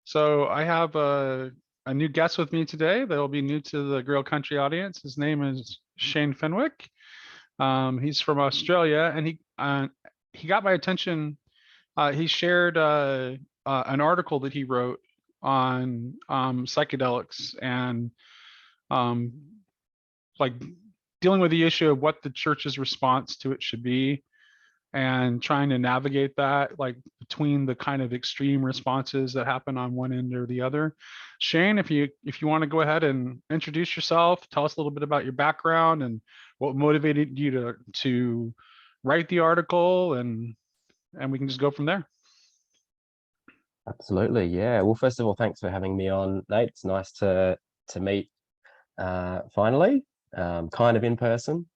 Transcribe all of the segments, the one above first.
So I have a new guest with me today that will be new to the Grill Country audience. His name is Shane Fenwick. He's from Australia, and he got my attention. He shared an article that he wrote on psychedelics and um, like dealing with the issue of what the church's response to it should be, and trying to navigate that, like between the kind of extreme responses that happen on one end or the other. Shane, if you want to go ahead and introduce yourself, tell us a little bit about your background and what motivated you to write the article, and we can just go from there. Absolutely, yeah. Well, first of all, thanks for having me on, Nate. It's nice to meet finally, kind of in person.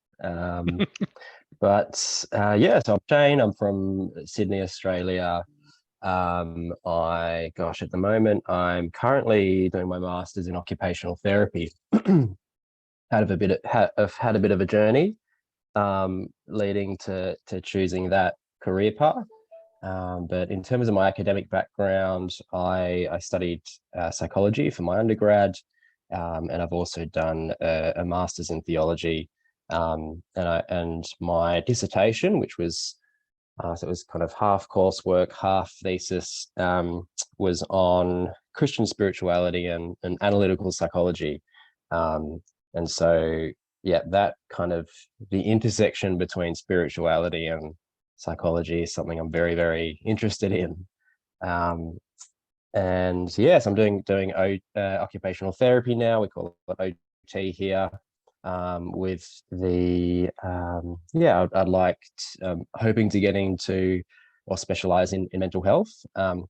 But yeah, so I'm Shane. I'm from Sydney, Australia. At the moment, I'm currently doing my master's in occupational therapy. I've had a bit of a journey leading to choosing that career path. But in terms of my academic background, I studied psychology for my undergrad, and I've also done a master's in theology. And my dissertation, which was so it was kind of half coursework, half thesis, was on Christian spirituality and analytical psychology. And so, yeah, that kind of the intersection between spirituality and psychology is something I'm very, very interested in. And yes, I'm doing occupational therapy now. We call it OT here. With the I'd like hoping to get into or specialize in mental health. And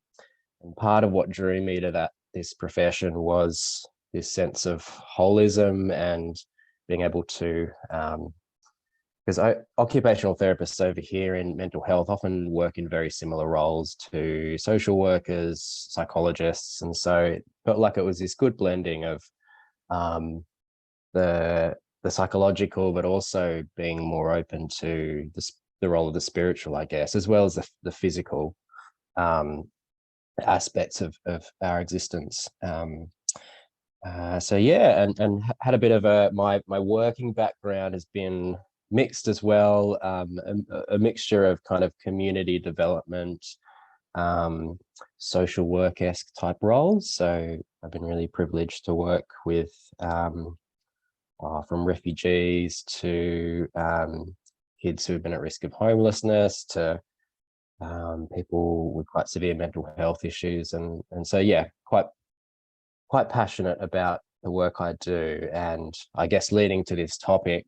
part of what drew me to this profession was this sense of holism and being able to, because occupational therapists over here in mental health often work in very similar roles to social workers, psychologists, and so it felt like it was this good blending of the psychological, but also being more open to the role of the spiritual, I guess, as well as the physical aspects of our existence. So yeah, and had a bit of my working background has been mixed as well, a mixture of kind of community development, social work-esque type roles. So I've been really privileged to work with from refugees to kids who have been at risk of homelessness to people with quite severe mental health issues, and so yeah, quite passionate about the work I do, and I guess leading to this topic,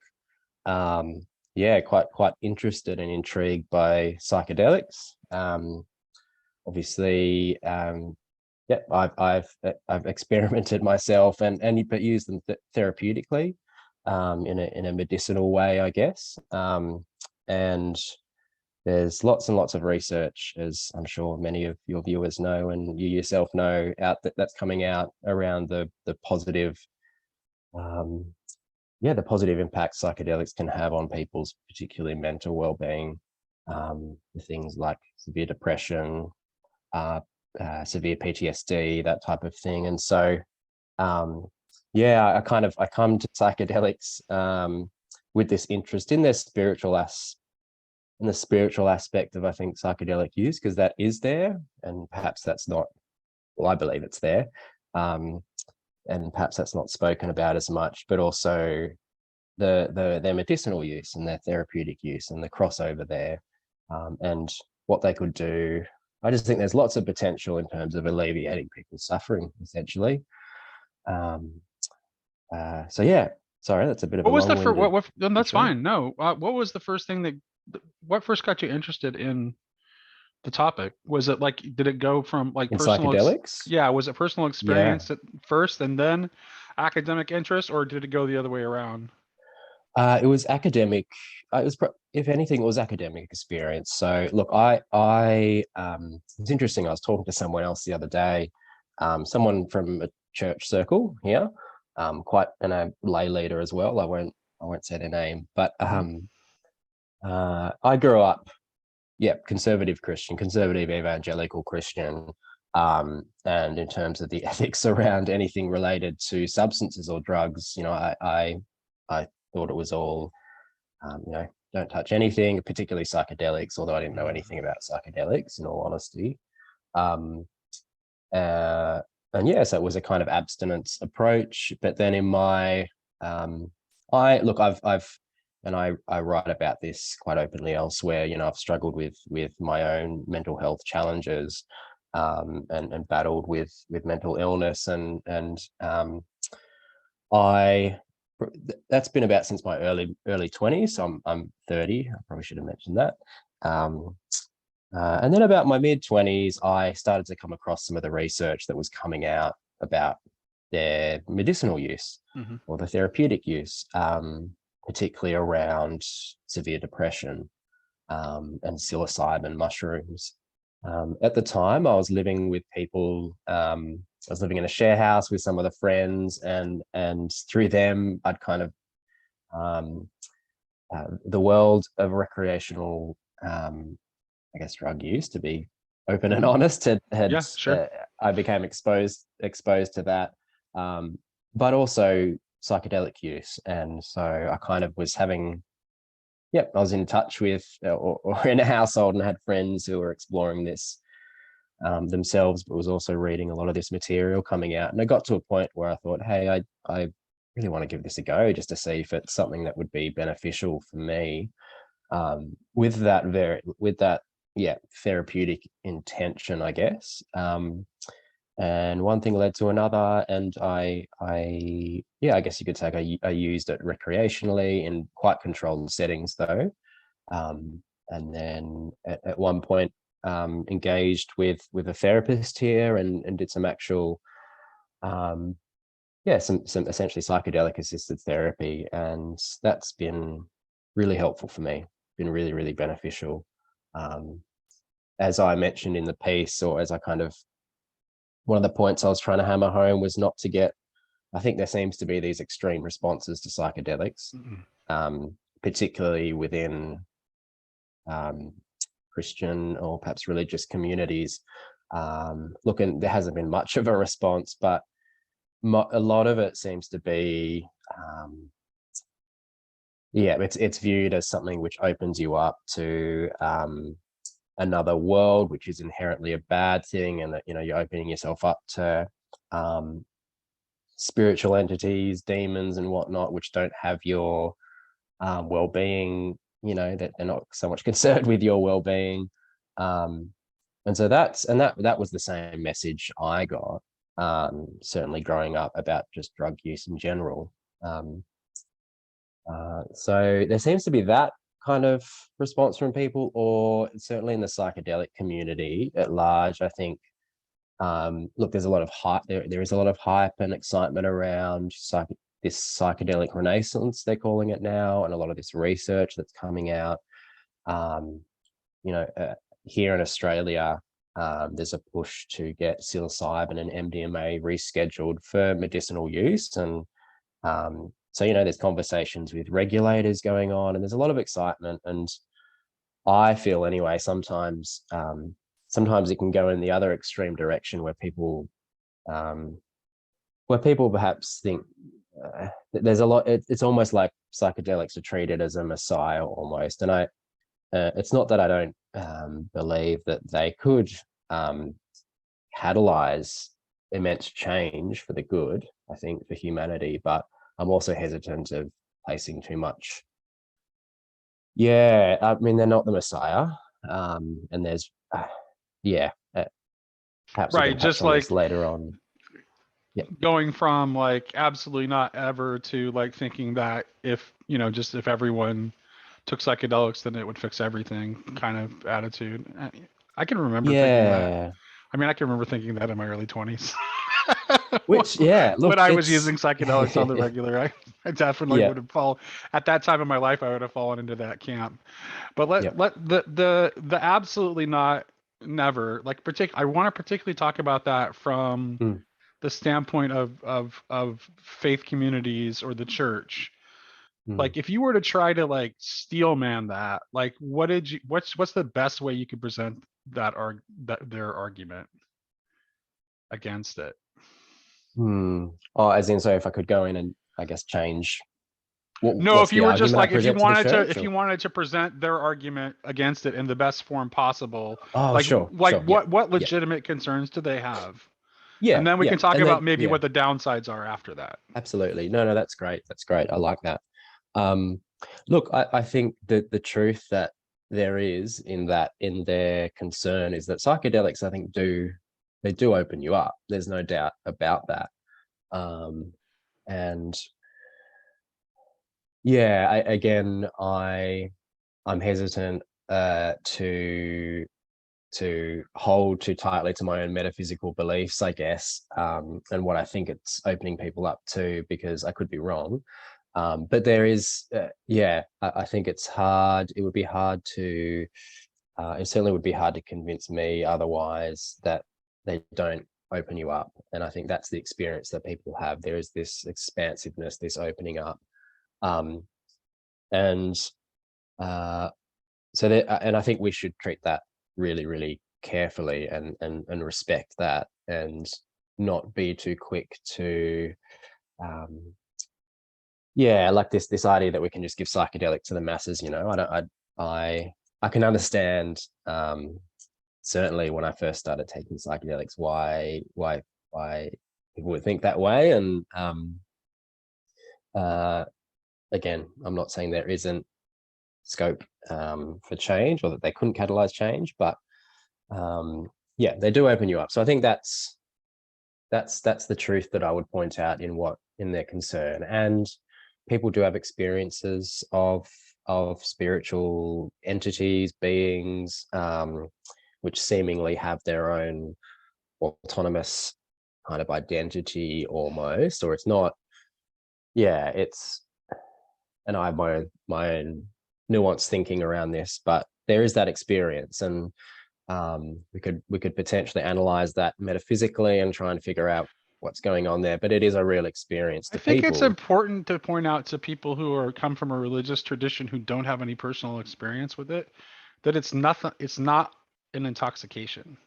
yeah, quite interested and intrigued by psychedelics. Obviously, yeah, I've experimented myself but used them therapeutically, in a medicinal way, I guess. And there's lots and lots of research, as I'm sure many of your viewers know, and you yourself know, that's coming out around the positive, the positive impact psychedelics can have on people's particularly mental well-being, things like severe depression, severe PTSD, that type of thing. And so yeah, I come to psychedelics with this interest in the spiritual aspect of, I think, psychedelic use, because that is there, and perhaps that's not, well, I believe it's there, and perhaps that's not spoken about as much, but also their medicinal use and their therapeutic use and the crossover there, and what they could do. I just think there's lots of potential in terms of alleviating people's suffering, essentially. So yeah, sorry, that's a bit of What a was the long-winded first? That's intro. fine. No, what was the first thing what first got you interested in the topic? Was it like, did it go from like In personal? psychedelics? Yeah, was it personal Yeah. experience at first and then academic interest, or did it go the other way around? It was academic. If anything, it was academic experience. So look, it's interesting. I was talking to someone else the other day, someone from a church circle here, and a lay leader as well. I won't say their name, but I grew up, yeah, conservative Christian, conservative evangelical Christian, And in terms of the ethics around anything related to substances or drugs, you know, I thought it was all, you know, don't touch anything, particularly psychedelics, although I didn't know anything about psychedelics, in all honesty. Um, and yeah, so it was a kind of abstinence approach. But then in my, I look, I write about this quite openly elsewhere. You know, I've struggled with my own mental health challenges, and battled with mental illness, and I that's been about since my early 20s. So I'm 30. I probably should have mentioned that. And then about my mid 20s, I started to come across some of the research that was coming out about their medicinal use or the therapeutic use, particularly around severe depression, and psilocybin mushrooms. At the time, I was living with people. I was living in a share house with some of the friends, and through them, I'd kind of the world of recreational, I guess, drug use, to be open and honest, Yeah, sure. I became exposed to that, but also psychedelic use, and so I kind of was having. Yep, I was in touch with, or in a household, and had friends who were exploring this themselves, but was also reading a lot of this material coming out. And I got to a point where I thought, hey, I really want to give this a go, just to see if it's something that would be beneficial for me, with that therapeutic intention, I guess. And one thing led to another, and I guess you could say I used it recreationally in quite controlled settings, though. And then at one point, engaged with a therapist here, and did some actual, some essentially psychedelic assisted therapy, and that's been really helpful for me. Been really, really beneficial. As I mentioned in the piece, or as I kind of, one of the points I was trying to hammer home was not to get, I think there seems to be these extreme responses to psychedelics, particularly within Christian or perhaps religious communities. Look, and there hasn't been much of a response, but a lot of it seems to be, it's viewed as something which opens you up to another world, which is inherently a bad thing, and that, you know, you're opening yourself up to spiritual entities, demons and whatnot, which don't have your well-being, you know, that they're not so much concerned with your well-being. And so that was the same message I got, certainly growing up, about just drug use in general. So there seems to be that kind of response from people, or certainly in the psychedelic community at large. I think, look, there's a lot of hype. There is a lot of hype and excitement around this psychedelic renaissance, they're calling it now, and a lot of this research that's coming out. You know, here in Australia, there's a push to get psilocybin and MDMA rescheduled for medicinal use, and so, you know, there's conversations with regulators going on, and there's a lot of excitement. And I feel, anyway, sometimes it can go in the other extreme direction, where people perhaps think there's a lot. It's almost like psychedelics are treated as a messiah almost. And it's not that I don't believe that they could catalyze immense change for the good, I think, for humanity, but I'm also hesitant of placing too much. Yeah, I mean, they're not the messiah, and there's, perhaps we Right, can touch just on this like later on. Yeah, going from like absolutely not ever to like thinking that if, you know, just if everyone took psychedelics, then it would fix everything kind of attitude. I can remember thinking that. yeah. I mean, I can remember thinking that in my early 20s. Which, yeah, When look, I was it's using psychedelics on the regular, I definitely yeah, would have fallen at that time in my life. I would have fallen into that camp. But yeah, let the absolutely not, never, like I want to particularly talk about that from mm, the standpoint of faith communities or the church. mm. Like if you were to try to like steel man that, like what's the best way you could present that their argument? against it. Oh, as in, so if I could go in and I guess change No, what's if you the were just argument I like, present to the church? if Or? you wanted to present their argument against it in the best form possible, Oh, sure, yeah, what yeah, legitimate concerns do they have? yeah, And then we yeah. can talk And about then, maybe yeah, what the downsides are after that. absolutely. No, that's great. That's great. I like that. Um, Look, I think that the truth that there is in their concern is that psychedelics, I think, they do open you up. There's no doubt about that. And yeah, I'm hesitant to hold too tightly to my own metaphysical beliefs, I guess, and what I think it's opening people up to, because I could be wrong. But there is, I think it's hard. It would be hard to, it certainly would be hard to convince me otherwise that they don't open you up. And I think that's the experience that people have. There is this expansiveness, this opening up. Um, and uh, and I think we should treat that really, really carefully and respect that, and not be too quick to like this idea that we can just give psychedelic to the masses. I can understand, certainly when I first started taking psychedelics, why people would think that way. And again, I'm not saying there isn't scope for change, or that they couldn't catalyze change, but yeah, they do open you up. So I think that's the truth that I would point out in their concern. And people do have experiences of spiritual entities, beings, which seemingly have their own autonomous kind of identity almost, or it's not. Yeah, and I have my own nuanced thinking around this, but there is that experience. And we could potentially analyze that metaphysically and try and figure out what's going on there. But it is a real experience I to think it's people. important to point out to people who come from a religious tradition who don't have any personal experience with it, that it's not an intoxication.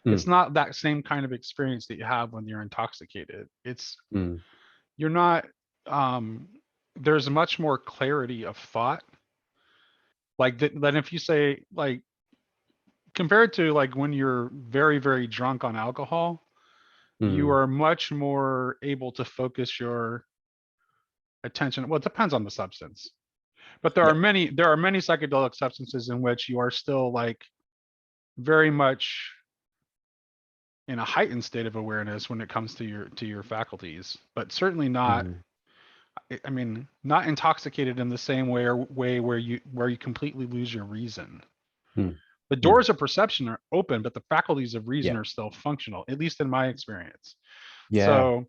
It's Mm, not that same kind of experience that you have when you're intoxicated. mm, You're not, um, there's much more clarity of thought. Like that if you say, like, compared to like when you're very, very drunk on alcohol, you mm. are much more able to focus your attention. Well, it depends on the substance, but Yeah. there are many psychedelic substances in which you are still like very much in a heightened state of awareness when it comes to your faculties, but certainly not, Mm, I mean, not intoxicated in the same way where you completely lose your reason. mm, The mm. doors of perception are open, but the faculties of reason Yeah. are still functional, at least in my experience. Yeah. So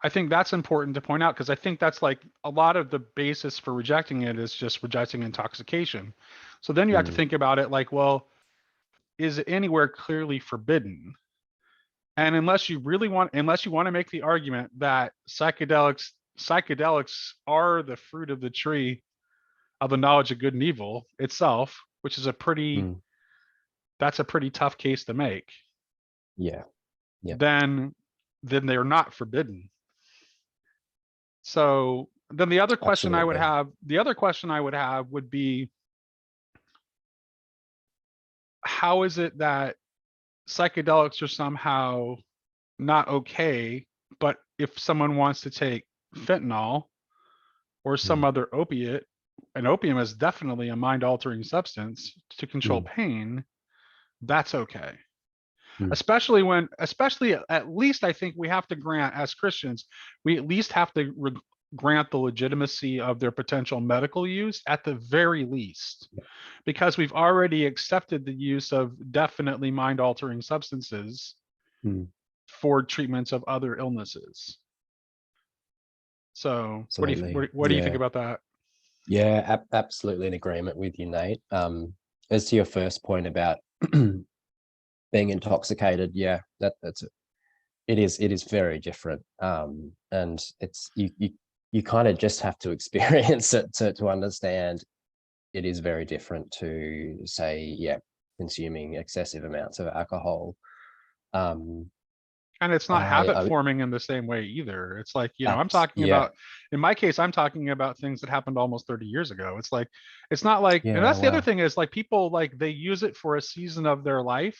I think that's important to point out, because I think that's like a lot of the basis for rejecting it is just rejecting intoxication. So then you have to Mm, think about it like, well, is it anywhere clearly forbidden? And unless you want to make the argument that psychedelics are the fruit of the tree of the knowledge of good and evil itself, which is mm. that's a pretty tough case to make, Yeah. Yeah. then they're not forbidden. So then Absolutely. the other question I would have would be, how is it that psychedelics are somehow not okay, but if someone wants to take fentanyl or some Mm, other opiate, and opium is definitely a mind altering substance to control mm, pain, that's okay. mm, Especially at least I think we have to grant, as Christians, we at least have to grant the legitimacy of their potential medical use at the very least, because we've already accepted the use of definitely mind altering substances mm. for treatments of other illnesses. So Absolutely. what do you think Yeah. about that? Yeah. Absolutely in agreement with you, Nate. As to your first point about being intoxicated, yeah, it is very different. And it's you kind of just have to experience it to understand it is very different to, say, yeah, consuming excessive amounts of alcohol. Um, And it's not habit I forming in the same way either. It's like, I'm that's talking about, in my case, I'm talking about things that happened almost 30 years ago. It's like, it's not like, and yeah, that's the other wow. thing is like people like they use it for a season of their life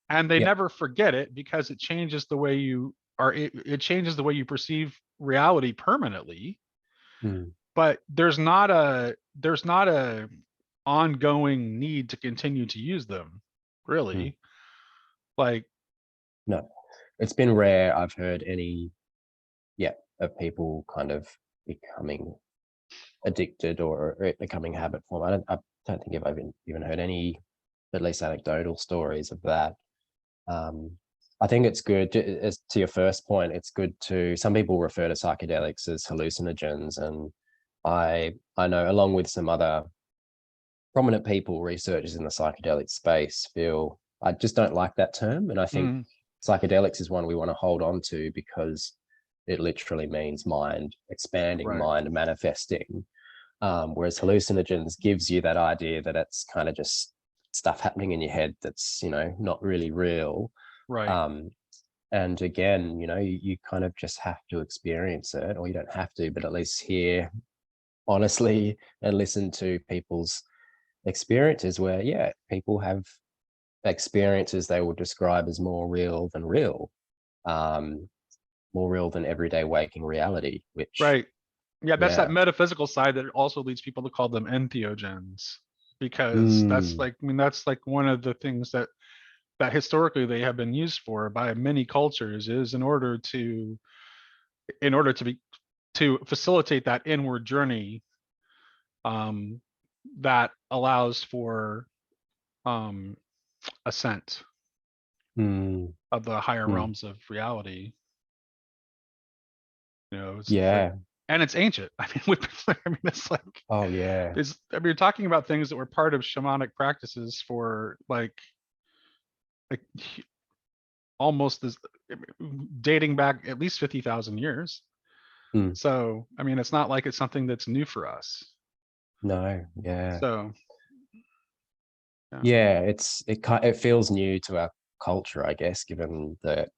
and they Yep. never forget it because it changes the way you are, it changes the way you perceive reality permanently. Mm, But there's not a ongoing need to continue to use them, mm. really. Like, No, it's been rare I've heard any, of people kind of becoming addicted or it becoming habit form. I don't think I've even heard any, at least anecdotal stories of that. Um, I think it's good as to your first point. It's good to, some people refer to psychedelics as hallucinogens, and I know, along with some other prominent people, researchers in the psychedelic space, feel I just don't like that term, and I think mm, psychedelics is one we want to hold on to because it literally means mind expanding, right, mind manifesting. Whereas hallucinogens gives you that idea that it's kind of just stuff happening in your head that's, not really real. right. Um, and again, you kind of just have to experience it, or you don't have to, but at least hear honestly and listen to people's experiences where, people have experiences they will describe as more real than real, um, more real than everyday waking reality, which, Right. Yeah, that's that yeah. metaphysical side that also leads people to call them entheogens, because that's Mm, like, I mean, that's like one of the things that historically they have been used for by many cultures is in order to be to facilitate that inward journey, um, that allows for um, ascent mm, of the higher mm. realms of reality. It's like, Yeah. and it's ancient. I mean, I mean, it's like, Oh, yeah. I mean, you're talking about things that were part of shamanic practices for like almost as dating back at least 50,000 years. Mm, So, I mean, it's not like it's something that's new for us. no, yeah. So, yeah. Yeah, it feels new to our culture, I guess, given the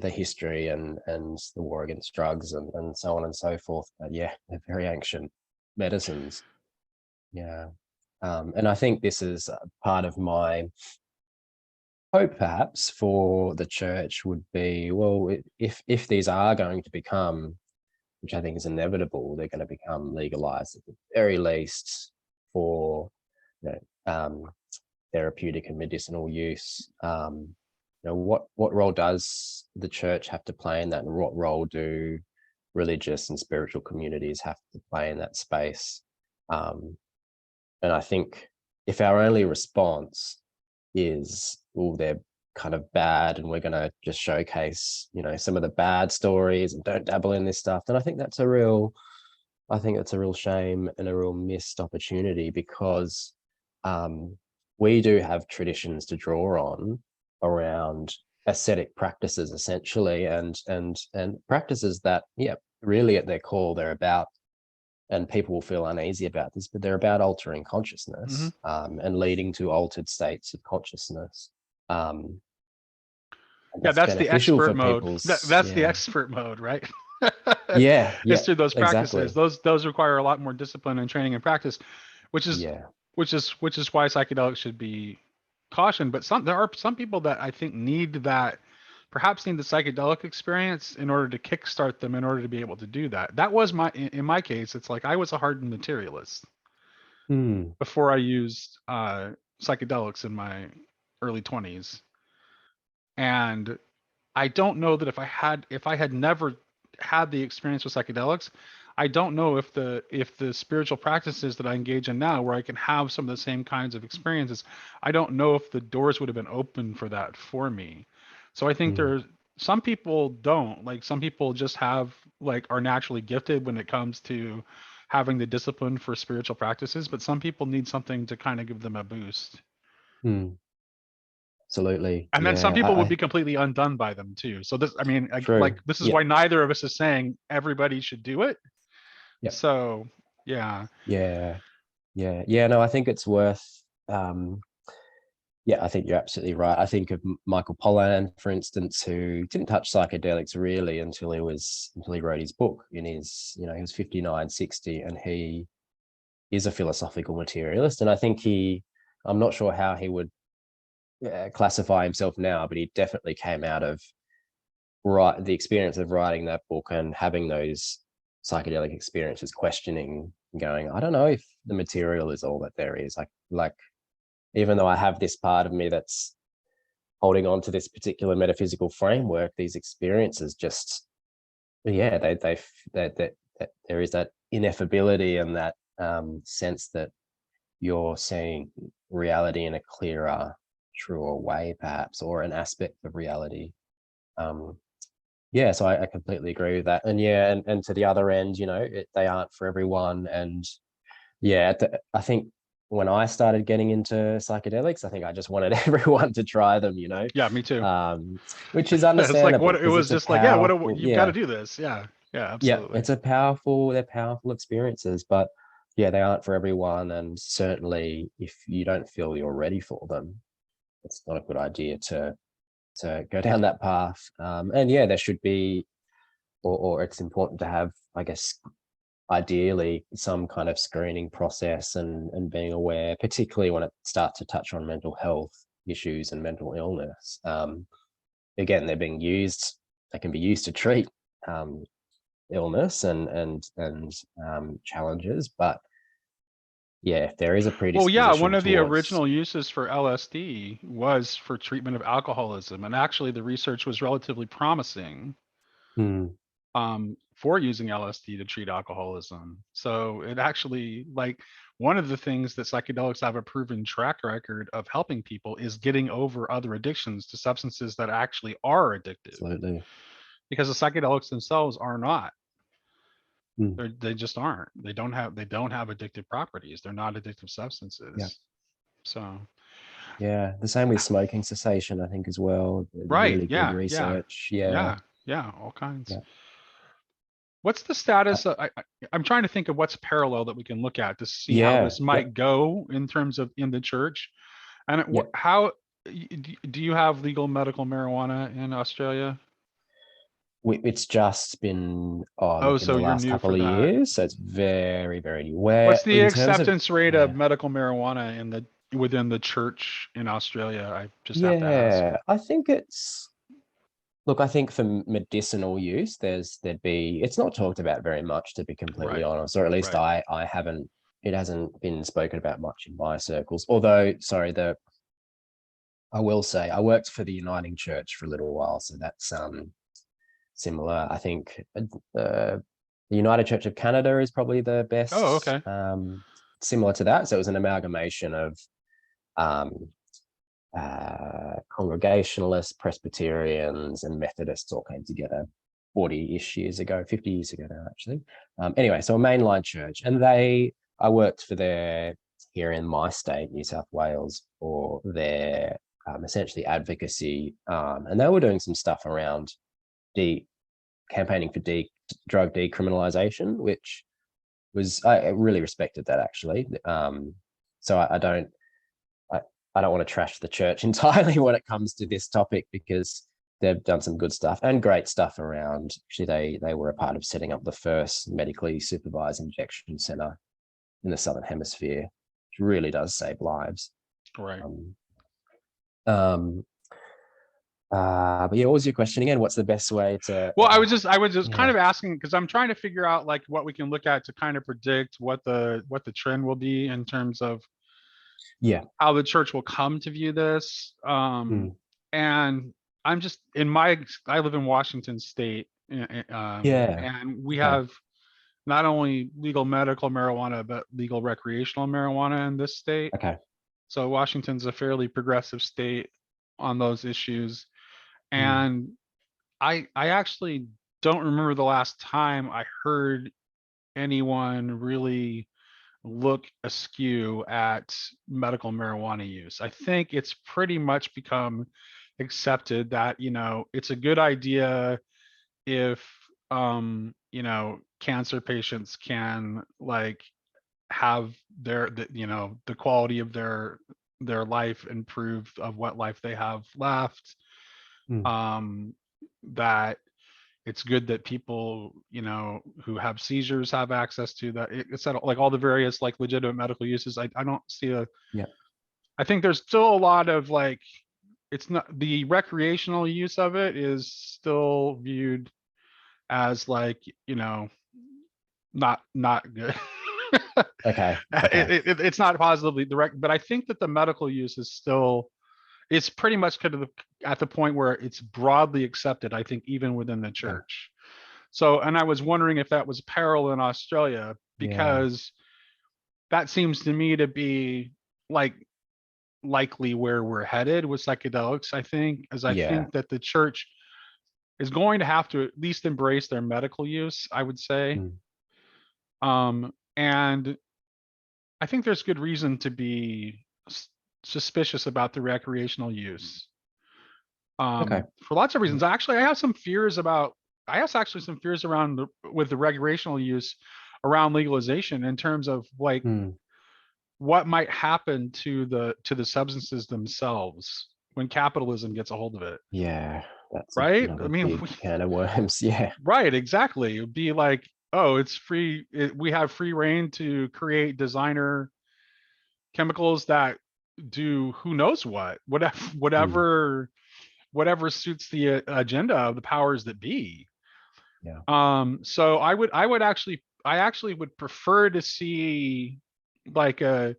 history and the war against drugs and so on and so forth. But yeah, they're very ancient medicines. Yeah. And I think this is part of my hope, perhaps, for the church would be, well, if these are going to become, which I think is inevitable, they're going to become legalized at the very least for, you know, therapeutic and medicinal use. What role does the church have to play in that, and what role do religious and spiritual communities have to play in that space? Um, and I think if our only response is, oh, they're kind of bad and we're going to just showcase, some of the bad stories and don't dabble in this stuff, then I think it's a real shame and a real missed opportunity, because we do have traditions to draw on around ascetic practices, essentially, and practices that, really at their core, they're about, and people will feel uneasy about this, but they're about altering Hmm. consciousness, and leading to altered states of consciousness. Um, and Yeah, that's that's the beneficial expert for mode. people's, That's the yeah, expert mode, right? yeah, Is yeah, through those practices. exactly. Those require a lot more discipline and training and practice, which is Yeah. why psychedelics should be cautioned. But there are some people that I think need that, perhaps need the psychedelic experience in order to kickstart them in order to be able to do that. That was in my case, it's like I was a hardened materialist Hmm. before I used psychedelics in my early 20s. And I don't know that if I had never had the experience with psychedelics, I don't know if the spiritual practices that I engage in now, where I can have some of the same kinds of experiences, I don't know if the doors would have been open for that for me. So I think Hmm. there's some people don't, like some people just have, like, are naturally gifted when it comes to having the discipline for spiritual practices, but some people need something to kind of give them a boost. Hmm. Absolutely. And then some Yeah. people would I be completely undone by them too. So this, I mean, like true. this is Yeah. why neither of us is saying everybody should do it. Yeah. So yeah. Yeah. Yeah. Yeah. No, I think it's worth, um, Yeah, I think you're absolutely right. I think of Michael Pollan, for instance, who didn't touch psychedelics really until he wrote his book in his, he was 59, 60, and he is a philosophical materialist. And I think I'm not sure how he would classify himself now, but he definitely came out of the experience of writing that book and having those psychedelic experiences, questioning, going, I don't know if the material is all that there is. Like even though I have this part of me that's holding on to this particular metaphysical framework, these experiences just, yeah, that there is that ineffability and that sense that you're seeing reality in a clearer, truer way, perhaps, or an aspect of reality. Yeah, so I completely agree with that. And yeah, and to the other end, they aren't for everyone. And yeah, I think when I started getting into psychedelics, I think I just wanted everyone to try them, Yeah, me too. which is It's like understandable what it because was it's a just like, yeah, powerful, you've got to yeah, do this. Yeah, yeah, yeah, absolutely. they're powerful experiences, but yeah, they aren't for everyone. And certainly if you don't feel you're ready for them, it's not a good idea to go down that path. And yeah, there should be, or it's important to have, I guess, ideally some kind of screening process and being aware, particularly when it starts to touch on mental health issues and mental illness. Again, they can be used to treat illness and challenges, but yeah, if there is a Well, yeah, one predisposition of the towards, original uses for LSD was for treatment of alcoholism, and actually the research was relatively promising hmm, for using LSD to treat alcoholism. So it actually, like, one of the things that psychedelics have a proven track record of helping people is getting over other addictions to substances that actually are addictive, absolutely, because the psychedelics themselves are not. hmm, They just aren't. They don't have addictive properties. They're not addictive yeah. substances. So, Yeah, the same with smoking cessation, I think, as well. right, Really good yeah, yeah, research. Yeah, yeah, yeah, all kinds. yeah, What's the status of, I'm trying to think of what's parallel that we can look at to see how yeah, this yeah, might go in terms of in the church. And yeah. how do you have legal medical marijuana in Australia? It's just been, oh, Oh, look, in so the you're last new couple for of that. years. So it's very, very new. Where, What's the in terms of, acceptance rate of yeah, medical marijuana in the within the church in Australia? I just have to ask. yeah, look, I think for medicinal use, it's not talked about very much, to be completely Right, honest, or at least right. I haven't, it hasn't been spoken about much in my circles. Although, sorry, I will say I worked for the Uniting Church for a little while, so that's similar. I think the United Church of Canada is probably the Oh, best, okay. similar to that. So it was an amalgamation of um, Congregationalists, Presbyterians, and Methodists all came together 40-ish years ago, 50 years ago now, actually. Anyway, so a mainline church, and I worked for here in my state, New South Wales, for their essentially advocacy, and they were doing some stuff around de campaigning for drug decriminalization, which I really respected that, actually. So I, I don't want to trash the church entirely when it comes to this topic, because they've done some good stuff and great stuff around. Actually, they were a part of setting up the first medically supervised injection center in the Southern Hemisphere, which really does save lives. Right. Um, um, but yeah, what was your question again? What's the best way to? Well, I was just kind Yeah, of asking because I'm trying to figure out like what we can look at to kind of predict what the trend will be in terms of yeah, how the church will come to view this. mm, And I'm just I live in Washington State, yeah. and we Okay, have not only legal medical marijuana but legal recreational marijuana in this state. okay. So Washington's a fairly progressive state on those issues. Mm, And I actually don't remember the last time I heard anyone really look askew at medical marijuana use. I think it's pretty much become accepted that, it's a good idea if cancer patients can like have the quality of their their life improved of what life they have left. That it's good that people, who have seizures have access to that. It's like all the various like legitimate medical uses. I don't see Yeah. I think there's still a lot of like, it's not, the recreational use of it is still viewed as like, not good. Okay. Okay. It's not positively direct, but I think that the medical use is still, it's pretty much kind of at the point where it's broadly accepted, I think, even within the Okay. church. So, and I was wondering if that was parallel in Australia, Yeah. because that seems to me to be like likely where we're headed with psychedelics, I think, as I Yeah. think that the church is going to have to at least embrace their medical use, I would say. And I think there's good reason to be suspicious about the recreational use, Okay. for lots of reasons. Actually, I have some fears about, I have actually some fears around with the recreational use around legalization, in terms of like what might happen to the substances themselves when capitalism gets a hold of it, Yeah. That's right? I another mean, big can of worms. Yeah. right, exactly. It'd be like, oh, it's free. We have free reign to create designer chemicals that do who knows what, Mm. whatever suits the agenda of the powers that be. Yeah. So I actually would prefer to see like a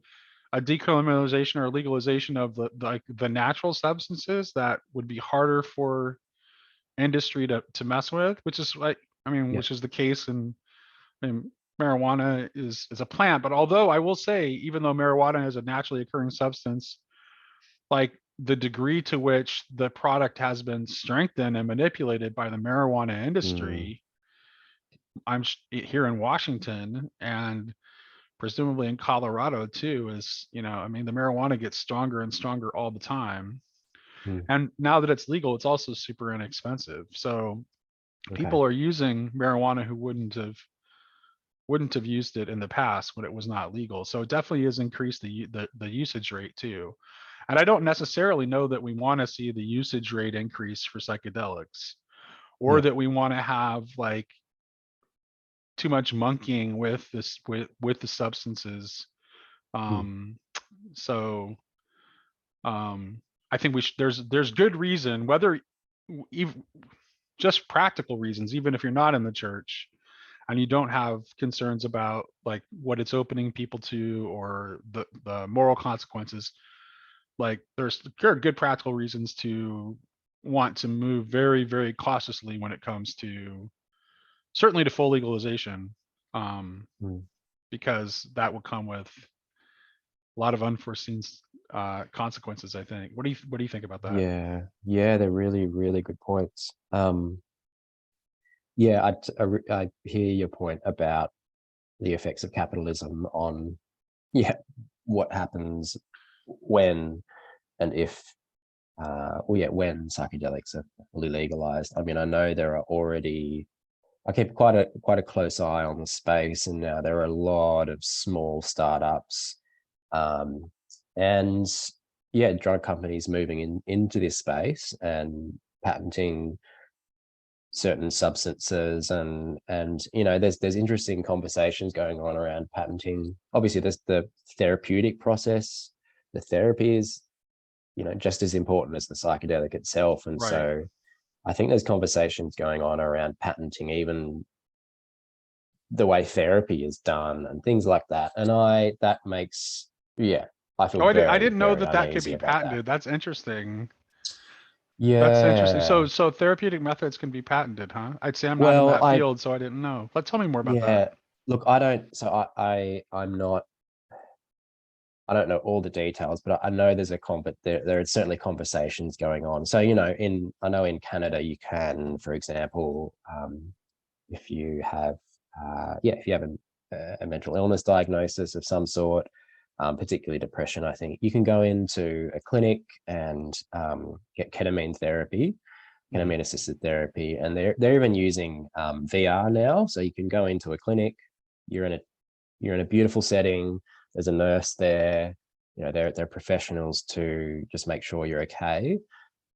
decriminalization or legalization of like the natural substances that would be harder for industry to mess with, which is like, I mean, Yeah. which is the case in, I mean, marijuana is a plant. But although I will say, even though marijuana is a naturally occurring substance, like the degree to which the product has been strengthened and manipulated by the marijuana Mm. industry, here in Washington and presumably in Colorado too, is, I mean, the marijuana gets stronger and stronger all the time. Mm. And now that it's legal, it's also super inexpensive. So Okay. people are using marijuana who wouldn't have used it in the past when it was not legal. So it definitely has increased the usage rate too. And I don't necessarily know that we want to see the usage rate increase for psychedelics, or Yeah. that we want to have like too much monkeying with this with the substances. Mm. Um, so I think there's good reason, whether even just practical reasons, even if you're not in the church and you don't have concerns about like what it's opening people to, or the moral consequences. Like there are good practical reasons to want to move very, very cautiously when it comes to, certainly to full legalization, um, Mm. because that will come with a lot of unforeseen consequences, I think. What do you think about that? Yeah. Yeah. They're really, really good points. Yeah. I hear your point about the effects of capitalism on, yeah, what happens when and if, well, yeah, when psychedelics are fully legalized. I mean, I know there are already, I keep quite a close eye on the space, and now there are a lot of small startups, um, and yeah, drug companies moving into this space and patenting certain substances, and there's interesting conversations going on around patenting. Obviously, there's the therapeutic process. The therapy is just as important as the psychedelic itself, and Right. so I think there's conversations going on around patenting even the way therapy is done and things like that. And that makes, yeah, I feel Oh, I very, didn't know very that that could uneasy be about that. patented. That's interesting. That's interesting. Yeah. So therapeutic methods can be patented, huh? I'd say I'm not in Well, that field, so I didn't know. But tell me more about that. yeah, look, I don't, so I'm not, I don't know all the details, but I know there's there are certainly conversations going on. So, I know in Canada, you can, for example, if you have, if you have a mental illness diagnosis of some sort, particularly depression, I think you can go into a clinic and get ketamine therapy, Mhm. ketamine assisted therapy, and they're even using VR now. So you can go into a clinic, you're in a beautiful setting. There's a nurse there. they're professionals to just make sure you're okay.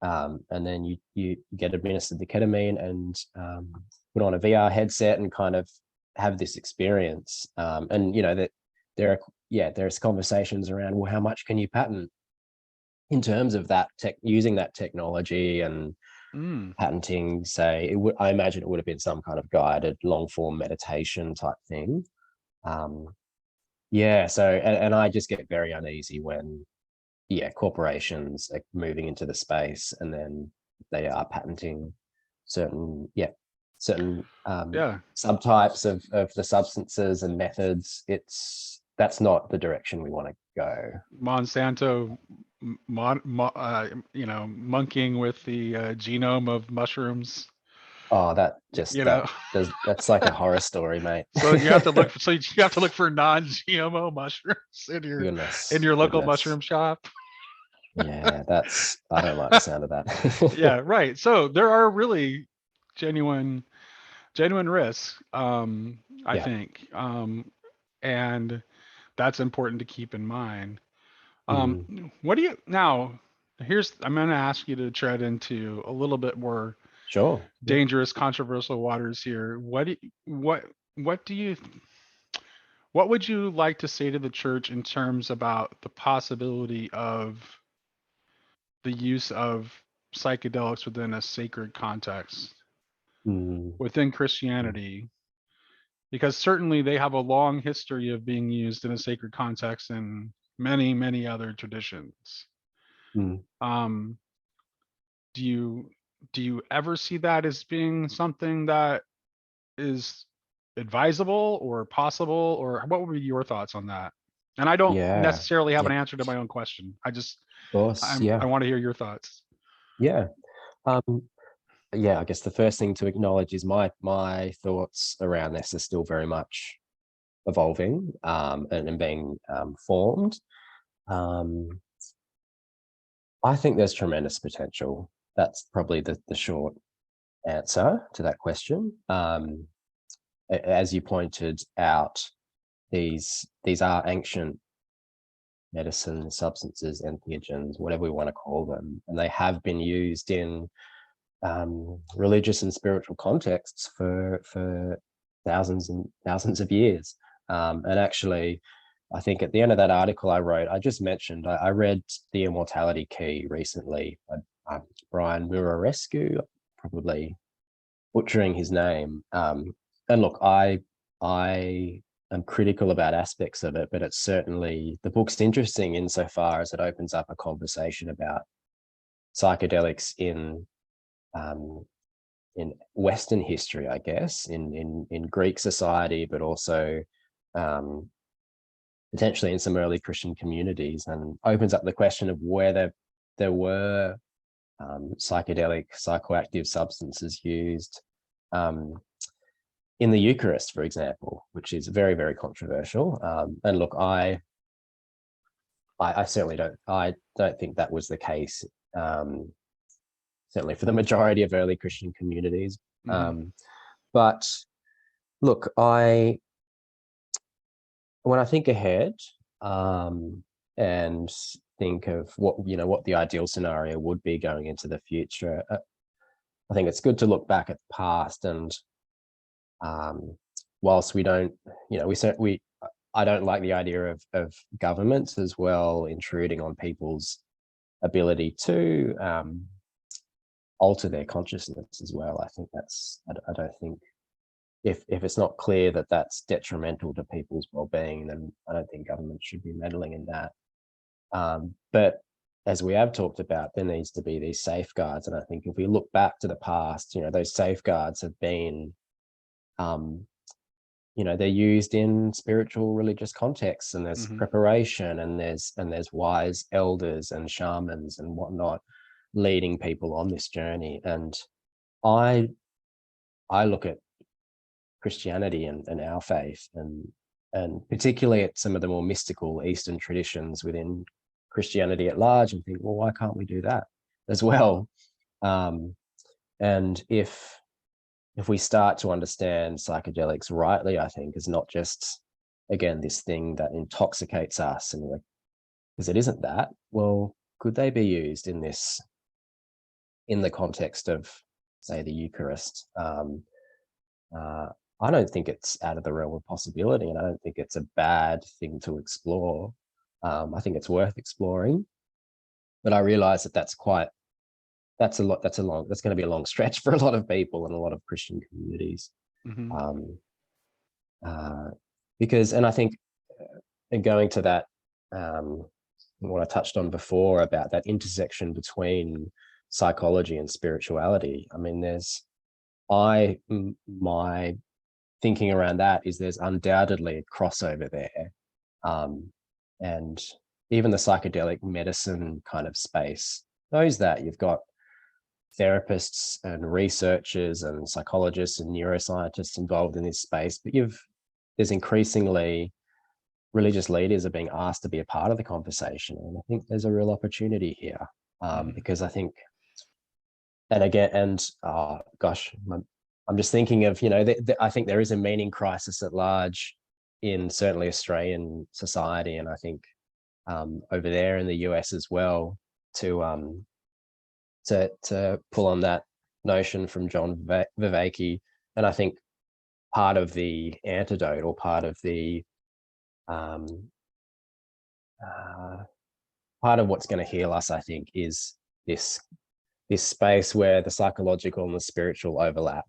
And then you get administered the ketamine and put on a VR headset and kind of have this experience. And that there's conversations around, well, how much can you patent in terms of that using that technology and patenting, say, I imagine it would have been some kind of guided long form meditation type thing. So and I just get very uneasy when corporations are moving into the space and then they are patenting certain subtypes of the substances and methods. That's not the direction we want to go. Monsanto, monkeying with the genome of mushrooms. Oh, that's like a horror story, mate. So you have to look for non-GMO mushrooms in your local mushroom shop. Yeah, I don't like the sound of that. Yeah, right. So there are really genuine risks, I think. And that's important to keep in mind. What do you now? I'm going to ask you to tread into a little bit more dangerous, controversial waters here. What would you like to say to the church in terms about the possibility of the use of psychedelics within a sacred context within Christianity? Because certainly they have a long history of being used in a sacred context in many, many other traditions. Do you ever see that as being something that is advisable or possible, or what would be your thoughts on that? And I don't necessarily have an answer to my own question. I want to hear your thoughts. I guess the first thing to acknowledge is my thoughts around this are still very much evolving and being formed. I think there's tremendous potential. That's probably the short answer to that question. As you pointed out, these are ancient medicine substances, entheogens, whatever we want to call them, and they have been used in religious and spiritual contexts for thousands and thousands of years. And actually, I think at the end of that article I wrote, I just mentioned, I read The Immortality Key recently by Brian Murarescu, probably butchering his name. And look, I am critical about aspects of it, but it's certainly, the book's interesting insofar as it opens up a conversation about psychedelics in Western history, I guess, in Greek society, but also potentially in some early Christian communities, and opens up the question of whether there were psychedelic, psychoactive substances used in the Eucharist, for example, which is very, very controversial. And look, I certainly don't think that was the case. Certainly for the majority of early Christian communities. But look, when I think ahead and think of what the ideal scenario would be going into the future, I think it's good to look back at the past. And whilst we don't, I don't like the idea of governments as well intruding on people's ability to alter their consciousness as well. I think I don't think if it's not clear that that's detrimental to people's well-being, then I don't think government should be meddling in that. But as we have talked about, there needs to be these safeguards. And I think if we look back to the past, those safeguards have been, they're used in spiritual religious contexts, and there's preparation, and there's wise elders and shamans and whatnot leading people on this journey. And I look at Christianity and our faith, and particularly at some of the more mystical Eastern traditions within Christianity at large, and think, well, why can't we do that as well? And if we start to understand psychedelics rightly, I think is not just, again, this thing that intoxicates us and we're because it isn't that, well, could they be used in the context of, say, the Eucharist? I don't think it's out of the realm of possibility, and I don't think it's a bad thing to explore. I think it's worth exploring, but I realize that that's going to be a long stretch for a lot of people and a lot of Christian communities. Mhm. Because, and I think, and going to that, what I touched on before about that intersection between psychology and spirituality. I mean, my thinking around that is there's undoubtedly a crossover there. And even the psychedelic medicine kind of space knows that. You've got therapists and researchers and psychologists and neuroscientists involved in this space, but there's increasingly religious leaders are being asked to be a part of the conversation. And I think there's a real opportunity here, because I think, and again, and gosh, I'm just thinking of, I think there is a meaning crisis at large in certainly Australian society, and I think over there in the US as well, to pull on that notion from John Vervaeke. And I think part of the antidote, or part of what's going to heal us, I think, is this space where the psychological and the spiritual overlap,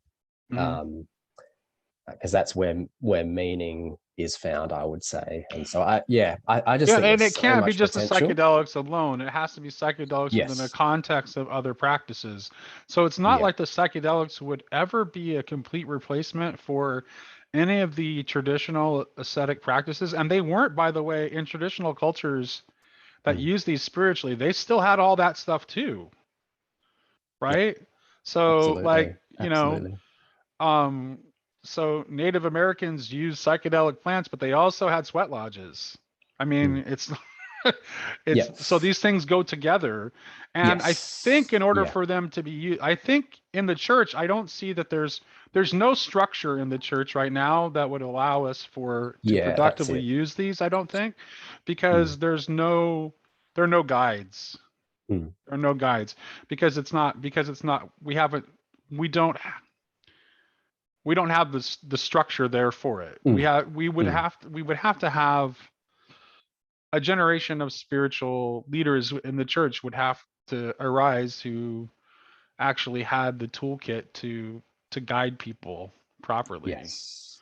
because that's where meaning is found, I would say. And so I just think and there's it so can't be much just the potential. psychedelics alone. It has to be psychedelics within the Yes. context of other practices. So it's not Yeah. like the psychedelics would ever be a complete replacement for any of the traditional ascetic practices. And they weren't, by the way, in traditional cultures that use these spiritually. They still had all that stuff too, Yeah, right? So like, absolutely. um, so Native Americans used psychedelic plants, but they also had sweat lodges. I mean, it's Yeah. so these things go together. And I think Yes. in order Yeah. for them to be used, I think in the church, I don't see that there's no structure in the church right now that would allow us to Yeah, that's productively it. use these, I don't think, because there are no guides. Mm. There are no guides because it's not we don't we don't have the structure there for it. Mm. We would have to have a generation of spiritual leaders in the church would have to arise who actually had the toolkit to guide people properly. Yes.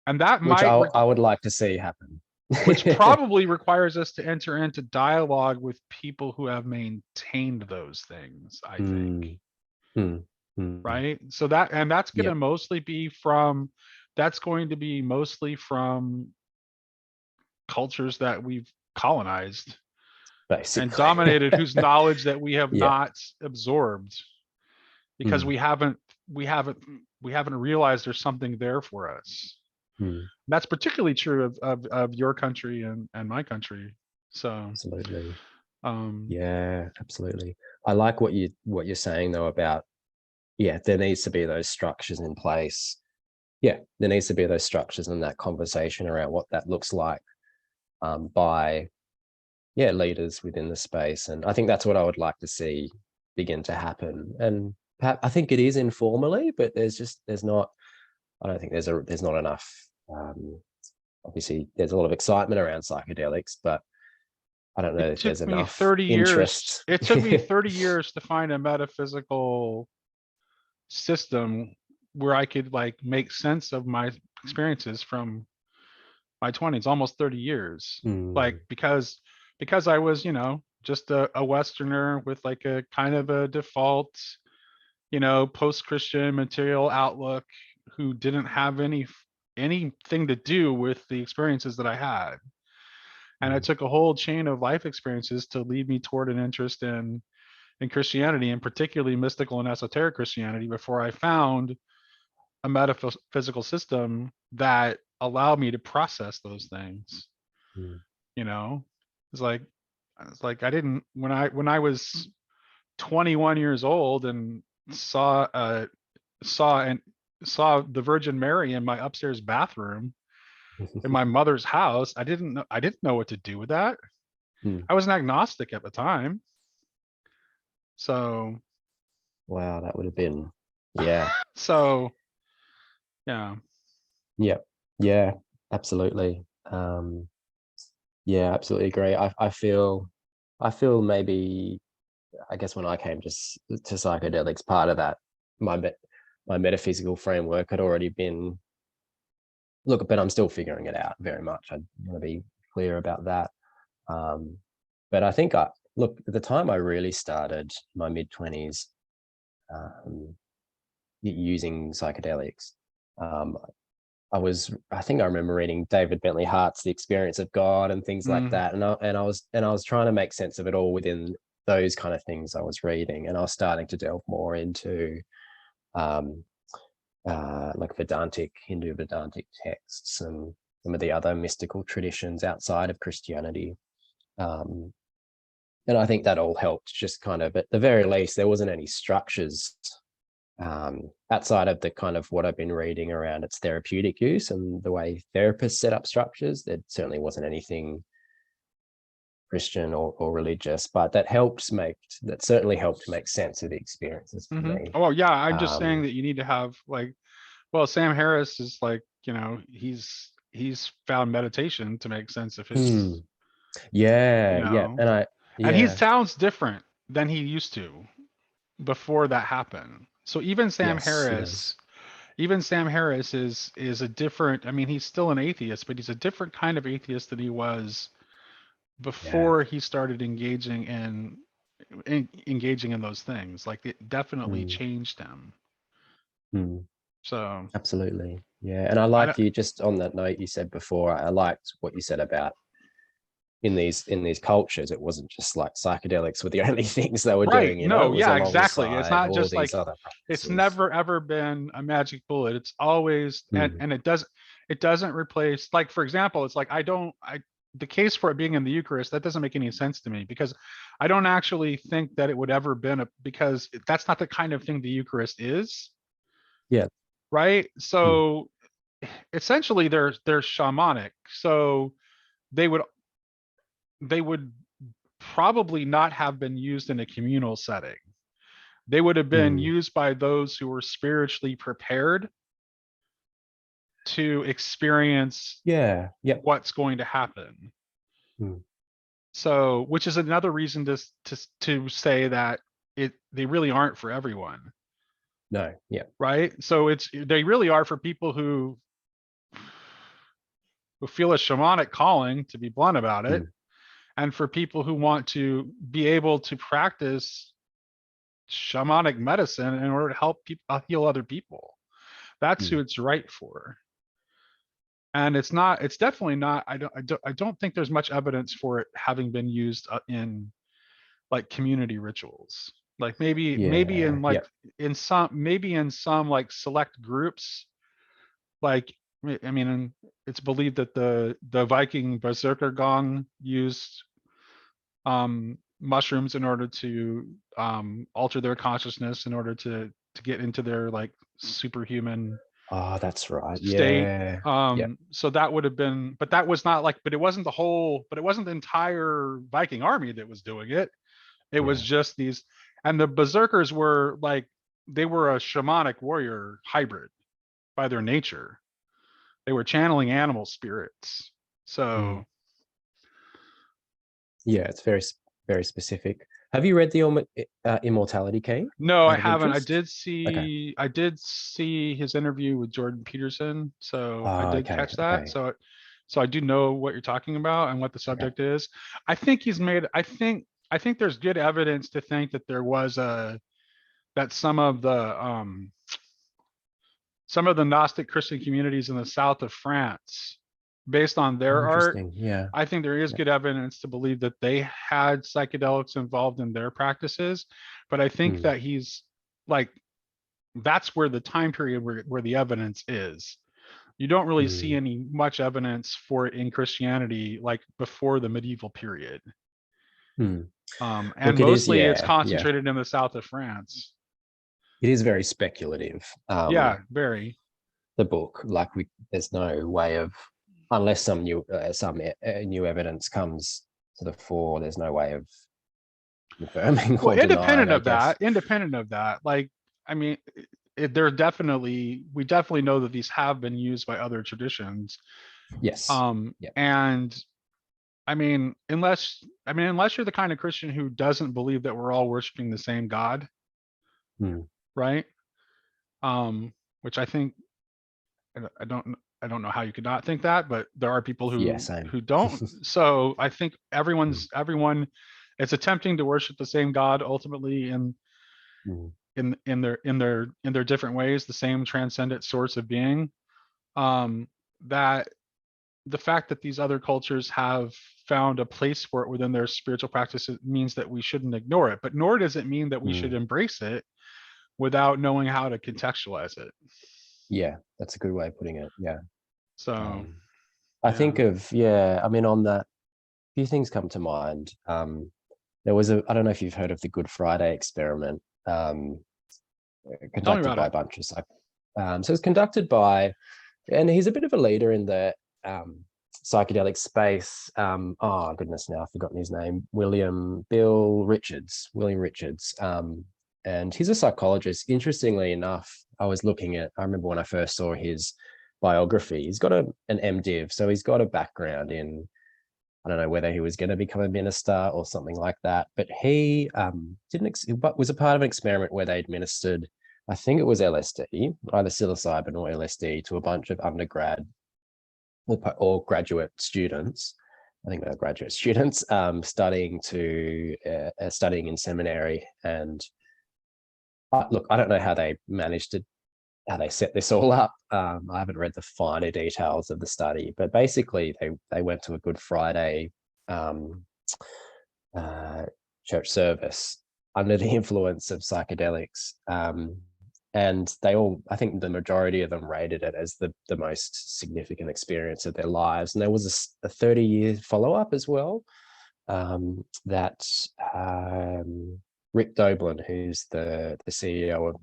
And that Which might I would like to see happen. which probably requires us to enter into dialogue with people who have maintained those things, I think. Mm. Mm. Mm. Right? So that's going to Yep. mostly be from cultures that we've colonized and Basically. dominated, whose knowledge that we have Yeah. not absorbed because Mm. we haven't we haven't realized there's something there for us. Mm. That's particularly true of your country and my country. So Absolutely. um Yeah, absolutely. I like what you're saying though about, there needs to be those structures in place. Yeah, there needs to be those structures and that conversation around what that looks like, by leaders within the space. And I think that's what I would like to see begin to happen. And perhaps, I think it is informally, but there's not, I don't think there's not enough. Obviously there's a lot of excitement around psychedelics, but I don't know it if took there's me enough 30 years. interest. It took me 30 years to find a metaphysical system where I could like make sense of my experiences from my 20s, almost 30 years. Like Mm. because I was, just a Westerner with like a kind of a default, post-Christian material outlook who didn't have anything to do with the experiences that I had. And it Mm. took a whole chain of life experiences to lead me toward an interest in Christianity, and particularly mystical and esoteric Christianity, before I found a metaphysical system that allowed me to process those things. Mm. You know, it's like I didn't when I was 21 years old and saw and saw the Virgin Mary in my upstairs bathroom in my mother's house. I didn't know what to do with that. Mm. I was an agnostic at the time. So, Wow, that would have been, yeah, so yeah. yeah, yeah, absolutely. Yeah, absolutely agree. I feel maybe, I guess when I came to psychedelics, part of that, my metaphysical framework had already been, look, but I'm still figuring it out very much. I want to be clear about that. But I think look, at the time I really started my mid-20s using psychedelics. Um, I think I remember reading David Bentley Hart's The Experience of God and things like Mm, that. And I was trying to make sense of it all within those kind of things I was reading. And I was starting to delve more into um, like Hindu Vedantic texts and some of the other mystical traditions outside of Christianity. Um, and I think that all helped, just kind of, at the very least, there wasn't any structures outside of the kind of what I've been reading around its therapeutic use and the way therapists set up structures. There certainly wasn't anything Christian or religious, but that certainly helped make sense of the experiences for mhm. me. Oh yeah, I'm just saying Um, that you need to have like, well, Sam Harris is like, he's found meditation to make sense of hmm, his, yeah, yeah, and he yeah, sounds different than he used to before that happened. So yes, he does. Even Sam Harris is a different, I mean, he's still an atheist, but he's a different kind of atheist than he was Yeah, before he started engaging in those things. Like it definitely mm, changed him. mm, So absolutely, yeah. And I I like, don't, you just on that note you said before, I liked what you said about in these cultures, it wasn't just like psychedelics were the only things they were right. doing, you know, No, it was yeah, exactly. It's alongside not all just like, these other it's practices. never ever been a magic bullet. It's always, Mm, and it doesn't replace, like, for example, it's like, the case for it being in the Eucharist, that doesn't make any sense to me because I don't actually think that it would ever been because that's not the kind of thing the Eucharist is, yeah. right? Mm, So essentially they're shamanic. So they would they would probably not have been used in a communal setting. They would have been mm, used by those who were spiritually prepared to experience yeah, yep. what's going to happen. Mm, So, which is another reason to say that they really aren't for everyone, no, yeah. right? So they really are for people who feel a shamanic calling, to be blunt about it, Mm, and for people who want to be able to practice shamanic medicine in order to help people heal other people. That's who mm, it's right for. And it's definitely not, I don't think there's much evidence for it having been used in like community rituals. Like maybe yeah, in like yep. maybe in some like select groups, like I mean, it's believed that the Viking berserker gong used mushrooms in order to alter their consciousness in order to get into their like superhuman Oh, that's right. state. Yeah, yep, So that would have been, but that was not like, but it wasn't but it wasn't the entire Viking army that was doing it. It was yeah. just these, and the berserkers were like, they were a shamanic warrior hybrid by their nature. They were channeling animal spirits. Mm, So yeah, it's very specific. Have you read the Immortality Key no, I out of haven't. interest? Okay. I did see his interview with Jordan Peterson, so I Oh, did okay, catch that. okay. So I do know what you're talking about and what the Okay. subject is. I think there's good evidence to think that there was that some of the Gnostic Christian communities in the south of France, based on Oh, their art, interesting. Yeah. I think there is Yeah. good evidence to believe that they had psychedelics involved in their practices. But I think Mm, that he's like, that's where the time period where the evidence is. You don't really see mm. any much evidence for it in Christianity like before the medieval period. Mm. And Look, it is, mostly it's yeah, yeah. concentrated in the south of France. It is very speculative. Yeah, very. The book, like there's no way of, unless some new evidence comes to the fore. There's no way of confirming Well, or denying, I guess. independent of that, like, I mean, we definitely know that these have been used by other traditions. Yes. Yeah. And unless you're the kind of Christian who doesn't believe that we're all worshiping the same God, Mm. right? Which I think, I don't know how you could not think that, but there are people Yeah, who same. don't. So I think Mm. everyone is attempting to worship the same God ultimately Mm. in their different ways, the same transcendent source of being. That the fact that these other cultures have found a place for it within their spiritual practices means that we shouldn't ignore it, but nor does it mean that we should Mm. embrace it without knowing how to contextualize it. Yeah, that's a good way of putting it. Yeah. So Um, I think yeah. of, yeah, I mean, on that, a few things come to mind. There was I don't know if you've heard of the Good Friday experiment, Tell me conducted about by a it. bunch of so it's conducted by, and he's a bit of a leader in the psychedelic space. Oh goodness, now I've forgotten his name. William Richards. And he's a psychologist. Interestingly enough, I remember when I first saw his biography, he's got an MDiv, so he's got a background in, I don't know whether he was going to become a minister or something like that, but he was a part of an experiment where they administered, I think it was LSD, either psilocybin or LSD, to a bunch of undergrad or graduate students. I think they're graduate students studying in seminary. And look, I don't know how they set this all up. I haven't read the finer details of the study, but basically they went to a Good Friday um, church service under the influence of psychedelics. And I think the majority of them rated it as the most significant experience of their lives. And there was a 30-year follow-up as well, that Rick Doblin, who's the CEO of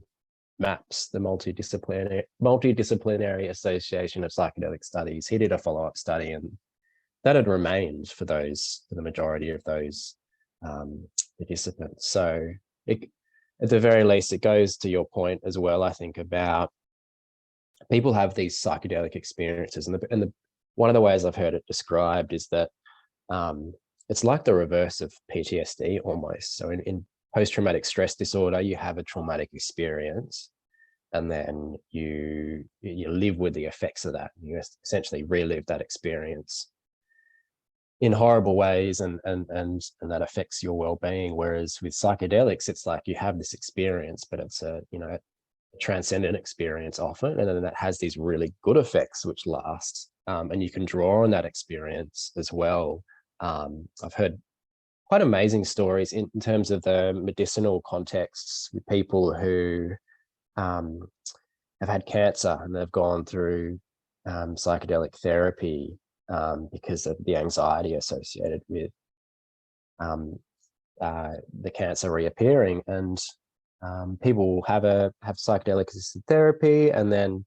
MAPS, the Multidisciplinary Association of Psychedelic Studies, he did a follow-up study, and that had remained for the majority of those participants. So at the very least, it goes to your point as well, I think, about people have these psychedelic experiences. And one of the ways I've heard it described is that it's like the reverse of PTSD almost. So in post-traumatic stress disorder, you have a traumatic experience, and then you live with the effects of that. You essentially relive that experience in horrible ways, and that affects your well-being. Whereas with psychedelics, it's like you have this experience, but it's a transcendent experience often, and then that has these really good effects which last, and you can draw on that experience as well. I've heard quite amazing stories in terms of the medicinal contexts with people who have had cancer and they've gone through psychedelic therapy because of the anxiety associated with the cancer reappearing. And people will have psychedelic assisted therapy, and then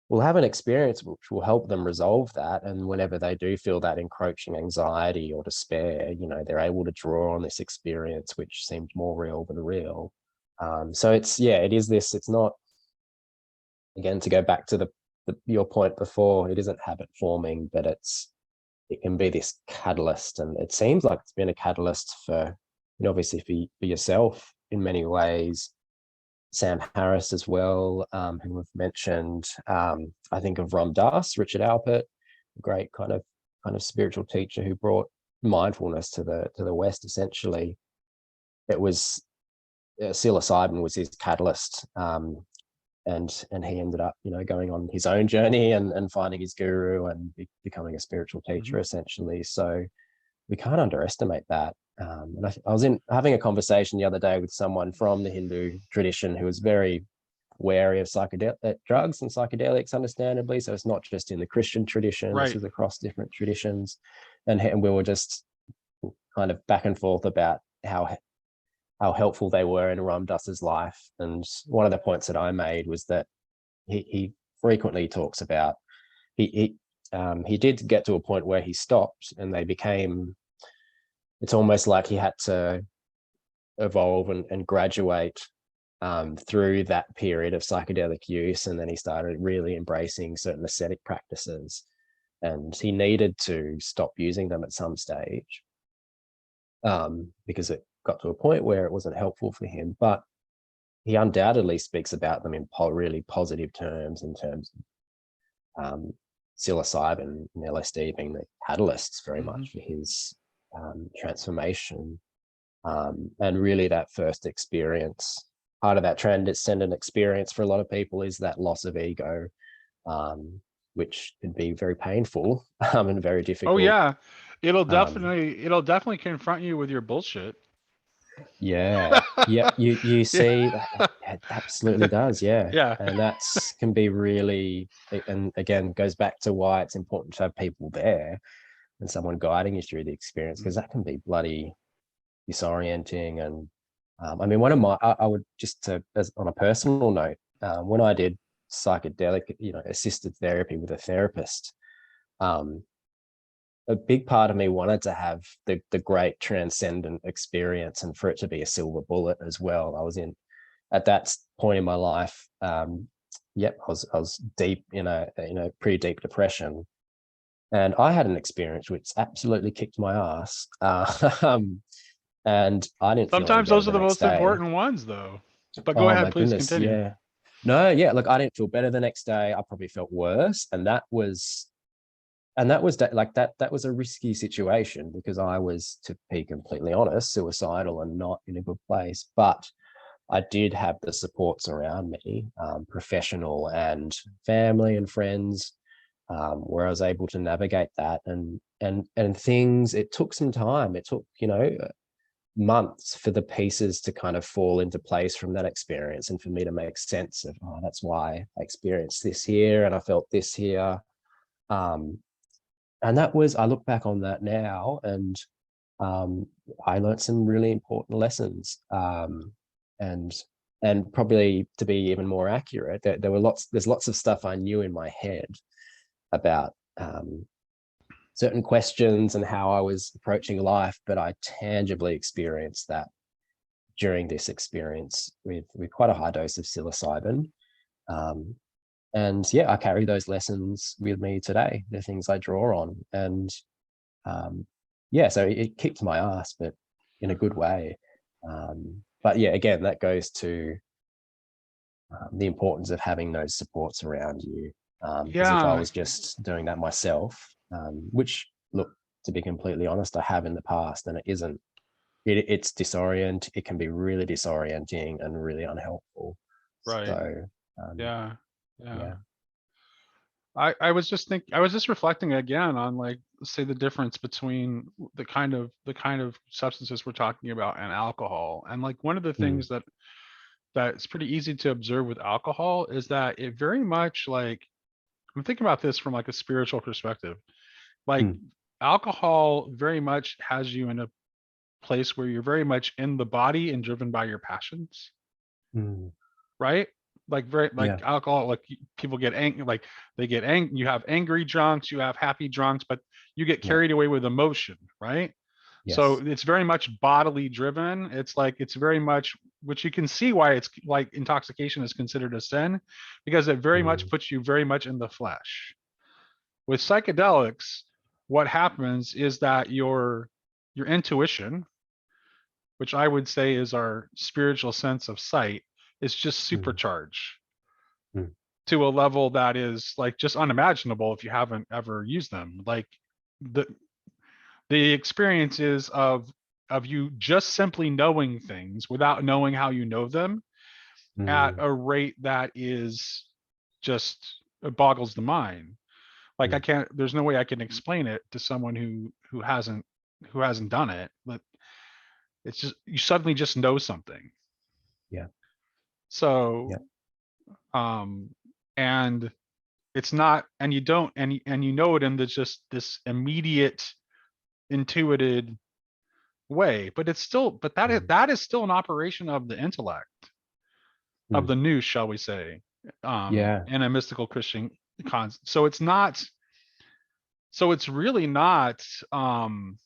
will have an experience which will help them resolve that. And whenever they do feel that encroaching anxiety or despair, they're able to draw on this experience, which seems more real than real. So it is this. It's not, again, to go back to your point before, it isn't habit forming, but it can be this catalyst. And it seems like it's been a catalyst for, obviously for yourself in many ways, Sam Harris as well, who we've mentioned. I think of Ram Dass, Richard Alpert, a great kind of spiritual teacher who brought mindfulness to the West. Essentially, it was psilocybin was his catalyst, and he ended up going on his own journey and finding his guru and becoming a spiritual teacher, essentially. So we can't underestimate that. And I was having a conversation the other day with someone from the Hindu tradition who was very wary of psychedelic drugs and psychedelics, understandably. So it's not just in the Christian tradition, Right. this is across different traditions. And we were just kind of back and forth about how helpful they were in Ram Dass's life. And one of the points that I made was that he frequently talks about, he did get to a point where he stopped, and they became it's almost like he had to evolve and graduate through that period of psychedelic use, and then he started really embracing certain ascetic practices, and he needed to stop using them at some stage because it got to a point where it wasn't helpful for him. But he undoubtedly speaks about them in really positive terms, in terms of psilocybin and LSD being the catalysts very much for his transformation. And really that first experience, part of that transcendent experience for a lot of people is that loss of ego, which can be very painful and very Oh difficult. yeah, it'll Um, definitely confront you with your bullshit. yeah, yeah, you Yeah. see that it absolutely does, yeah. Yeah. And that's can be really, and again, goes back to why it's important to have people there and someone guiding you through the experience, because that can be bloody disorienting. And I mean, one of my, I would just to, as on a personal note, when I did psychedelic, assisted therapy with a therapist, a big part of me wanted to have the great transcendent experience and for it to be a silver bullet as well. I was at that point in my life, I was deep in a pretty deep depression, and I had an experience which absolutely kicked my ass. And I didn't feel any Sometimes better those are the the next most day. important ones, though. But go Oh ahead, my please goodness, continue. yeah. No, yeah, look, I didn't feel better the next day. I probably felt worse. And that was a risky situation because I was, to be completely honest, suicidal and not in a good place. But I did have the supports around me, professional and family and friends, where I was able to navigate that. And things, it took some time. It took, months for the pieces to kind of fall into place from that experience, and for me to make sense of, oh, that's why I experienced this here and I felt this here. And that was, I look back on that now, and I learned some really important lessons. And probably, to be even more accurate, there's lots of stuff I knew in my head about certain questions and how I was approaching life, but I tangibly experienced that during this experience with quite a high dose of psilocybin. And yeah, I carry those lessons with me today. They're things I draw on. And yeah, so it kicked my ass, but in a good way. But yeah, again, that goes to the importance of having those supports around you. Because if I Yeah. was just doing that myself, which, look, to be completely honest, I have in the past, and it's it can be really disorienting and really unhelpful. Right. So Yeah. Yeah. yeah. I was just reflecting again on, like, say, the difference between the kind of substances we're talking about and alcohol. And like one of the Mm, things that's pretty easy to observe with alcohol is that it very much, like, I'm thinking about this from like a spiritual perspective. Like, mm, alcohol very much has you in a place where you're very much in the body and driven by your passions, mm. right? Like, very like Yeah. alcohol, like people get angry, like they get angry. You have angry drunks, you have happy drunks, but you get Yeah. carried away with emotion, right? So Yes. it's very much bodily driven. It's like, it's very much, which you can see why it's like intoxication is considered a sin, because it very much Mm, puts you very much in the flesh. With psychedelics, what happens is that your intuition, which I would say is our spiritual sense of sight, is just mm, supercharged mm, to a level that is like just unimaginable if you haven't ever used them. Like, the the experiences of you just simply knowing things without knowing how you know them at mm, a rate that is just, it boggles the mind. Like, I mm. can't, there's no way I can explain it to someone who hasn't done it. But it's just, you suddenly just know something. Yeah. So Yeah. um and it's not, and you don't, and you know it in just this immediate intuitive way, but it's still, but Mm, that is still an operation of the intellect, of mm. the nous, shall we say, Yeah. in a mystical Christian so it's not, so it's really not, um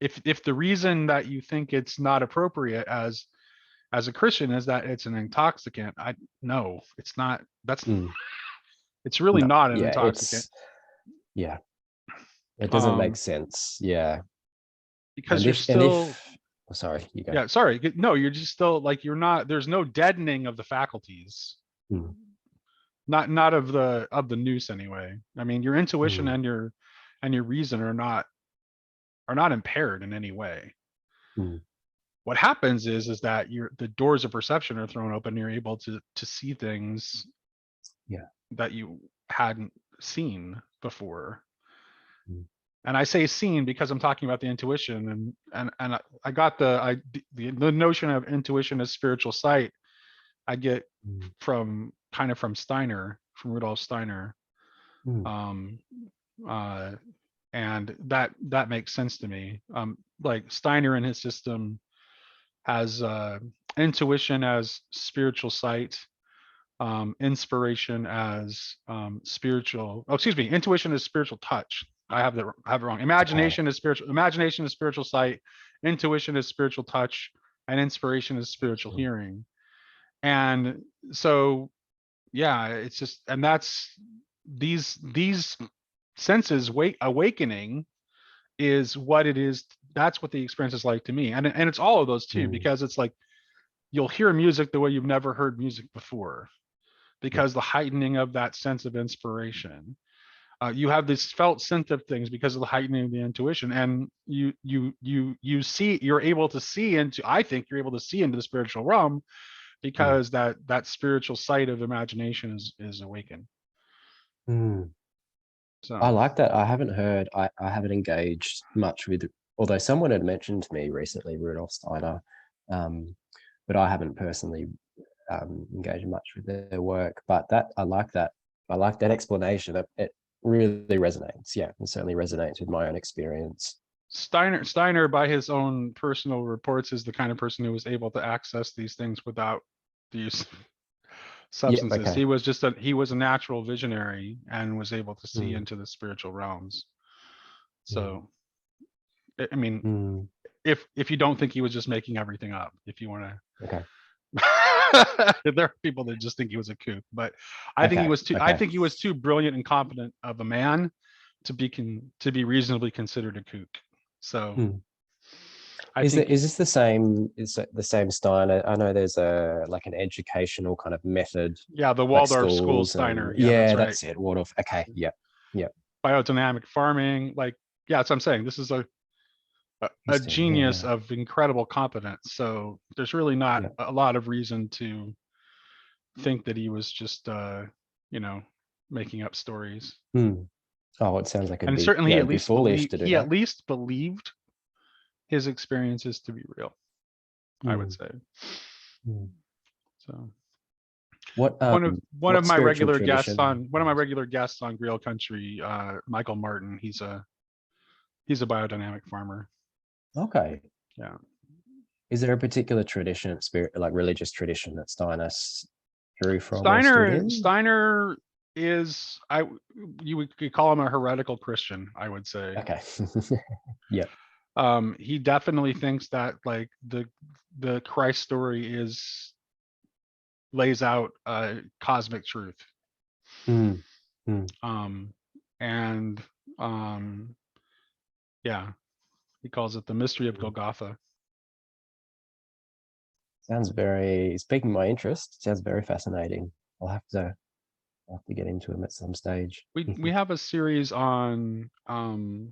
if the reason that you think it's not appropriate as a Christian is that it's an intoxicant, no, it's not. That's Mm. it's really No, not an yeah, intoxicant. it doesn't make Um, sense. Yeah. because And you're still, if oh, sorry, you go. yeah, sorry, no, you're just still like, you're not, there's no deadening of the faculties, Mm, not of the noose anyway. I mean, your intuition mm, and your reason are not impaired in any way. mm. What happens is that the doors of perception are thrown open and you're able to see things Yeah. that you hadn't seen before. Mm, And I say seen because I'm talking about the intuition, and I got the notion of intuition as spiritual sight. I get mm, from Steiner, from Rudolf Steiner. mm, Um, uh, and that makes sense to me. Like Steiner in his system has intuition as spiritual sight, inspiration as spiritual. Oh, excuse me, intuition is spiritual touch. I have it wrong. okay. Imagination is spiritual. Imagination is spiritual sight. Intuition is spiritual touch, and inspiration is spiritual Mm, hearing. And so, yeah, it's just, and that's these senses awakening is what it is. That's what the experience is like to me, and it's all of those too, mm, because it's like you'll hear music the way you've never heard music before, yeah. because the heightening of that sense of inspiration. You have this felt sense of things because of the heightening of the intuition, and you see, you're able to see into. I think you're able to see into the spiritual realm Mm, because that spiritual sight of imagination is awakened. mm. I So like that. I haven't engaged much with, although someone had mentioned to me recently, Rudolf Steiner, um, but I haven't personally engaged much with their work. But I like that. I like that explanation. It really resonates. Yeah, it certainly resonates with my own experience. Steiner, by his own personal reports, is the kind of person who was able to access these things without the use of Yeah. substances. Okay. He was a natural visionary and was able to see Mm, into the spiritual realms. mm, So, I mean, mm. if you don't think he was just making everything up, if you want to, Okay. there are people that just think he was a kook, but Okay. I Okay. think he was too brilliant and competent of a man to be reasonably considered a kook. So Mm. I think, Is this the same? Is it the same style? I know there's a like an educational kind of method, yeah, the like Waldorf school schools Steiner. and Yeah, that's yeah, right. that's it. Waldorf. Okay, yeah, yeah, Biodynamic farming, like, yeah, that's what I'm saying. This is a interesting. genius Yeah, of incredible competence. So there's really not yeah. a lot of reason to think that he was just you know, making up stories. Hmm. Oh, it sounds like And certainly it'd be foolish to do he at that. least believed his experiences to be real, I would Hmm. say. Hmm. So What one of what my spiritual regular guests tradition? on Grail Country, Michael Martin, he's a biodynamic farmer. Okay. Yeah. Is there a particular tradition, spirit, like religious tradition that Steiner drew from or stood Steiner in? Steiner is, you could call him a heretical Christian, I would say. Okay. Yeah. He definitely thinks that, like, the Christ story lays out cosmic truth. Hmm. Hmm. Um, and um, yeah, he calls it the mystery of Hmm. Golgotha. Sounds very, speaking my interest, sounds very fascinating. I'll have to get into them at some stage. We have a series on a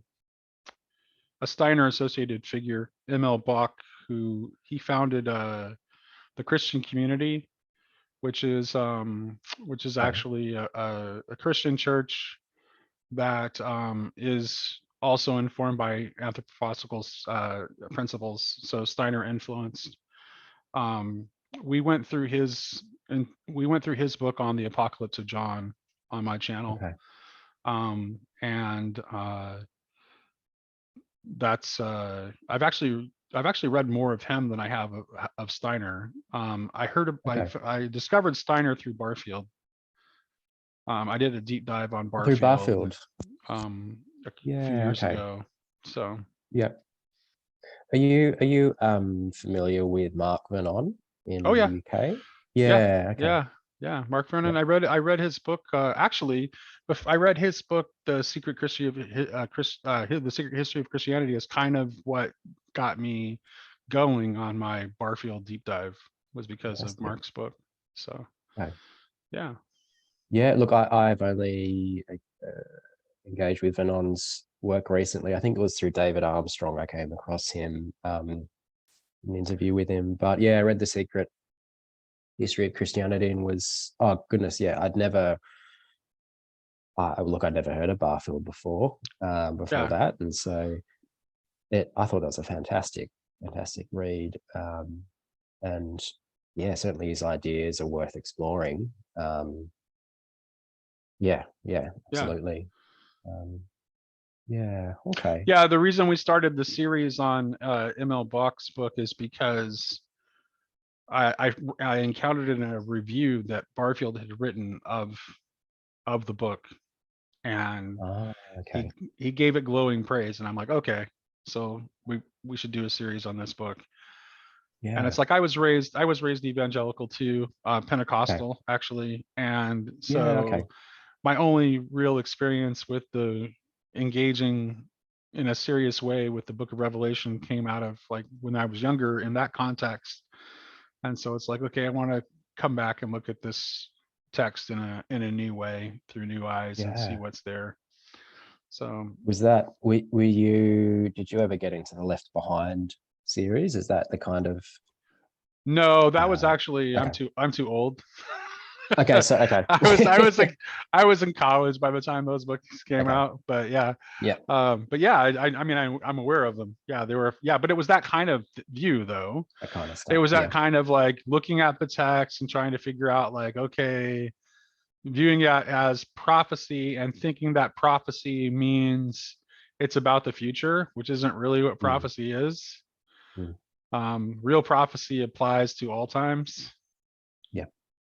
Steiner associated figure, M.L. Bach, who he founded the Christian Community, which is Okay. actually a Christian church that is also informed by anthroposophical principles. So Steiner influenced. Um, we went through his book on the Apocalypse of John on my channel, Okay. and that's I've actually read more of him than I have of Steiner. Okay. I discovered Steiner through Barfield. I did a deep dive on Through Barfield Barfield. um, a few Yeah. years Okay. ago. So Yeah. Are you familiar with Mark Vernon in Oh the yeah, UK? yeah, Yeah, okay. yeah. Mark Yeah. Vernon. I read his book. Actually, I read his book, The Secret History of The Secret History of Christianity, is kind of what got me going on my Barfield deep dive, was because of Fantastic. Mark's book. So Okay. yeah, Yeah, look, I've only engaged with Venon's work recently. I think it was through David Armstrong I came across him, an interview with him. But yeah, I read The Secret History of Christianity and was, oh goodness, yeah, I'd never heard of Barfield before yeah, that. And so I thought that was a fantastic read. And yeah, certainly his ideas are worth exploring. Yeah, yeah. absolutely. Um, yeah, okay. Yeah, the reason we started the series on ML Bach's book is because I encountered in a review that Barfield had written of the book, and Ah, he okay. he gave it glowing praise, and I'm like, okay, so we should do a series on this book. And Yeah, it's like, I was raised evangelical too, okay. Pentecostal actually, and Yeah, okay. so my only real experience with the engaging in a serious way with the book of Revelation came out of like when I was younger in that context. And so it's like, okay, I want to come back and look at this text in a new way through new eyes and see Yeah. what's there. So Did you ever get into the Left Behind series? Is that the kind of, no, that was uh, actually, I'm okay. too old. Okay, so, okay. I was in college by the time those books came Okay. out, but yeah. Yeah, But yeah, I mean, I'm aware of them. Yeah, they were, yeah, but it was that kind of view though. that kind of It stuff. was that Yeah. kind of like looking at the text and trying to figure out like, okay, viewing it as prophecy and thinking that prophecy means it's about the future, which isn't really what Mm, prophecy is. mm, Real prophecy applies to all times. yeah.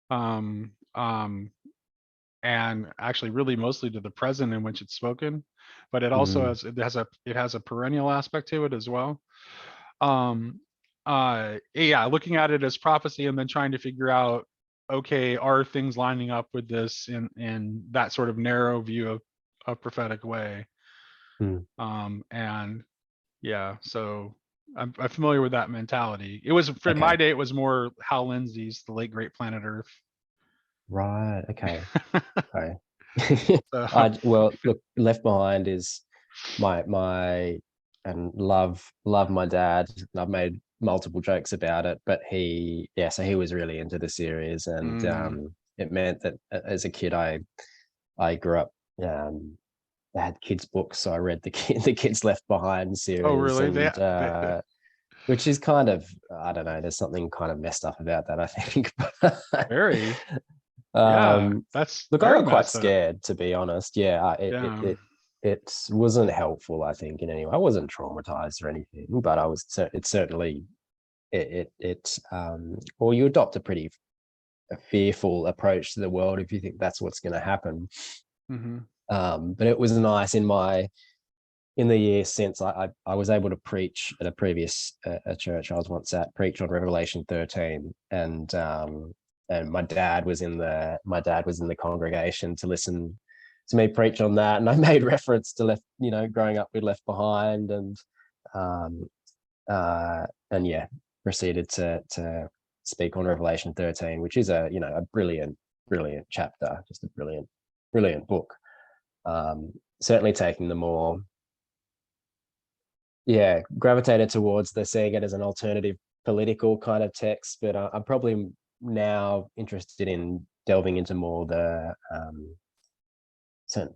Um, um, and actually really mostly to the present in which it's spoken, but it also Mm, has a perennial aspect to it as well. um yeah, looking at it as prophecy and then trying to figure out, okay, are things lining up with this in that sort of narrow view of a prophetic way. mm, And yeah, so I'm familiar with that mentality. It was, for my okay. day, it was more Hal Lindsey's The Late Great Planet Earth. Right. Okay. Okay. So Well, look, Left Behind is my and love my dad. I've made multiple jokes about it, but so he was really into the series, and mm, it meant that as a kid, I grew up. I had kids books, so I read the Kids Left Behind oh series, really, and which is kind of, I don't know. There's something kind of messed up about that, I think. very, yeah, um, that's Look, I very got quite messed up. scared, to be honest. Yeah, Yeah. it wasn't helpful, I think, in any way. I wasn't traumatized or anything, but it certainly or you adopt a pretty fearful approach to the world if you think that's what's going to happen. Hmm. But it was nice in the year since I was able to preach at a previous a church I was once at, preach on Revelation 13, and my dad was in the congregation to listen to me preach on that, and I made reference to growing up with Left Behind, um, and yeah, proceeded to speak on Revelation 13, which is a brilliant chapter, just a brilliant book. Certainly taking the more, yeah, gravitated towards the seeing it as an alternative political kind of text, but I'm probably now interested in delving into more the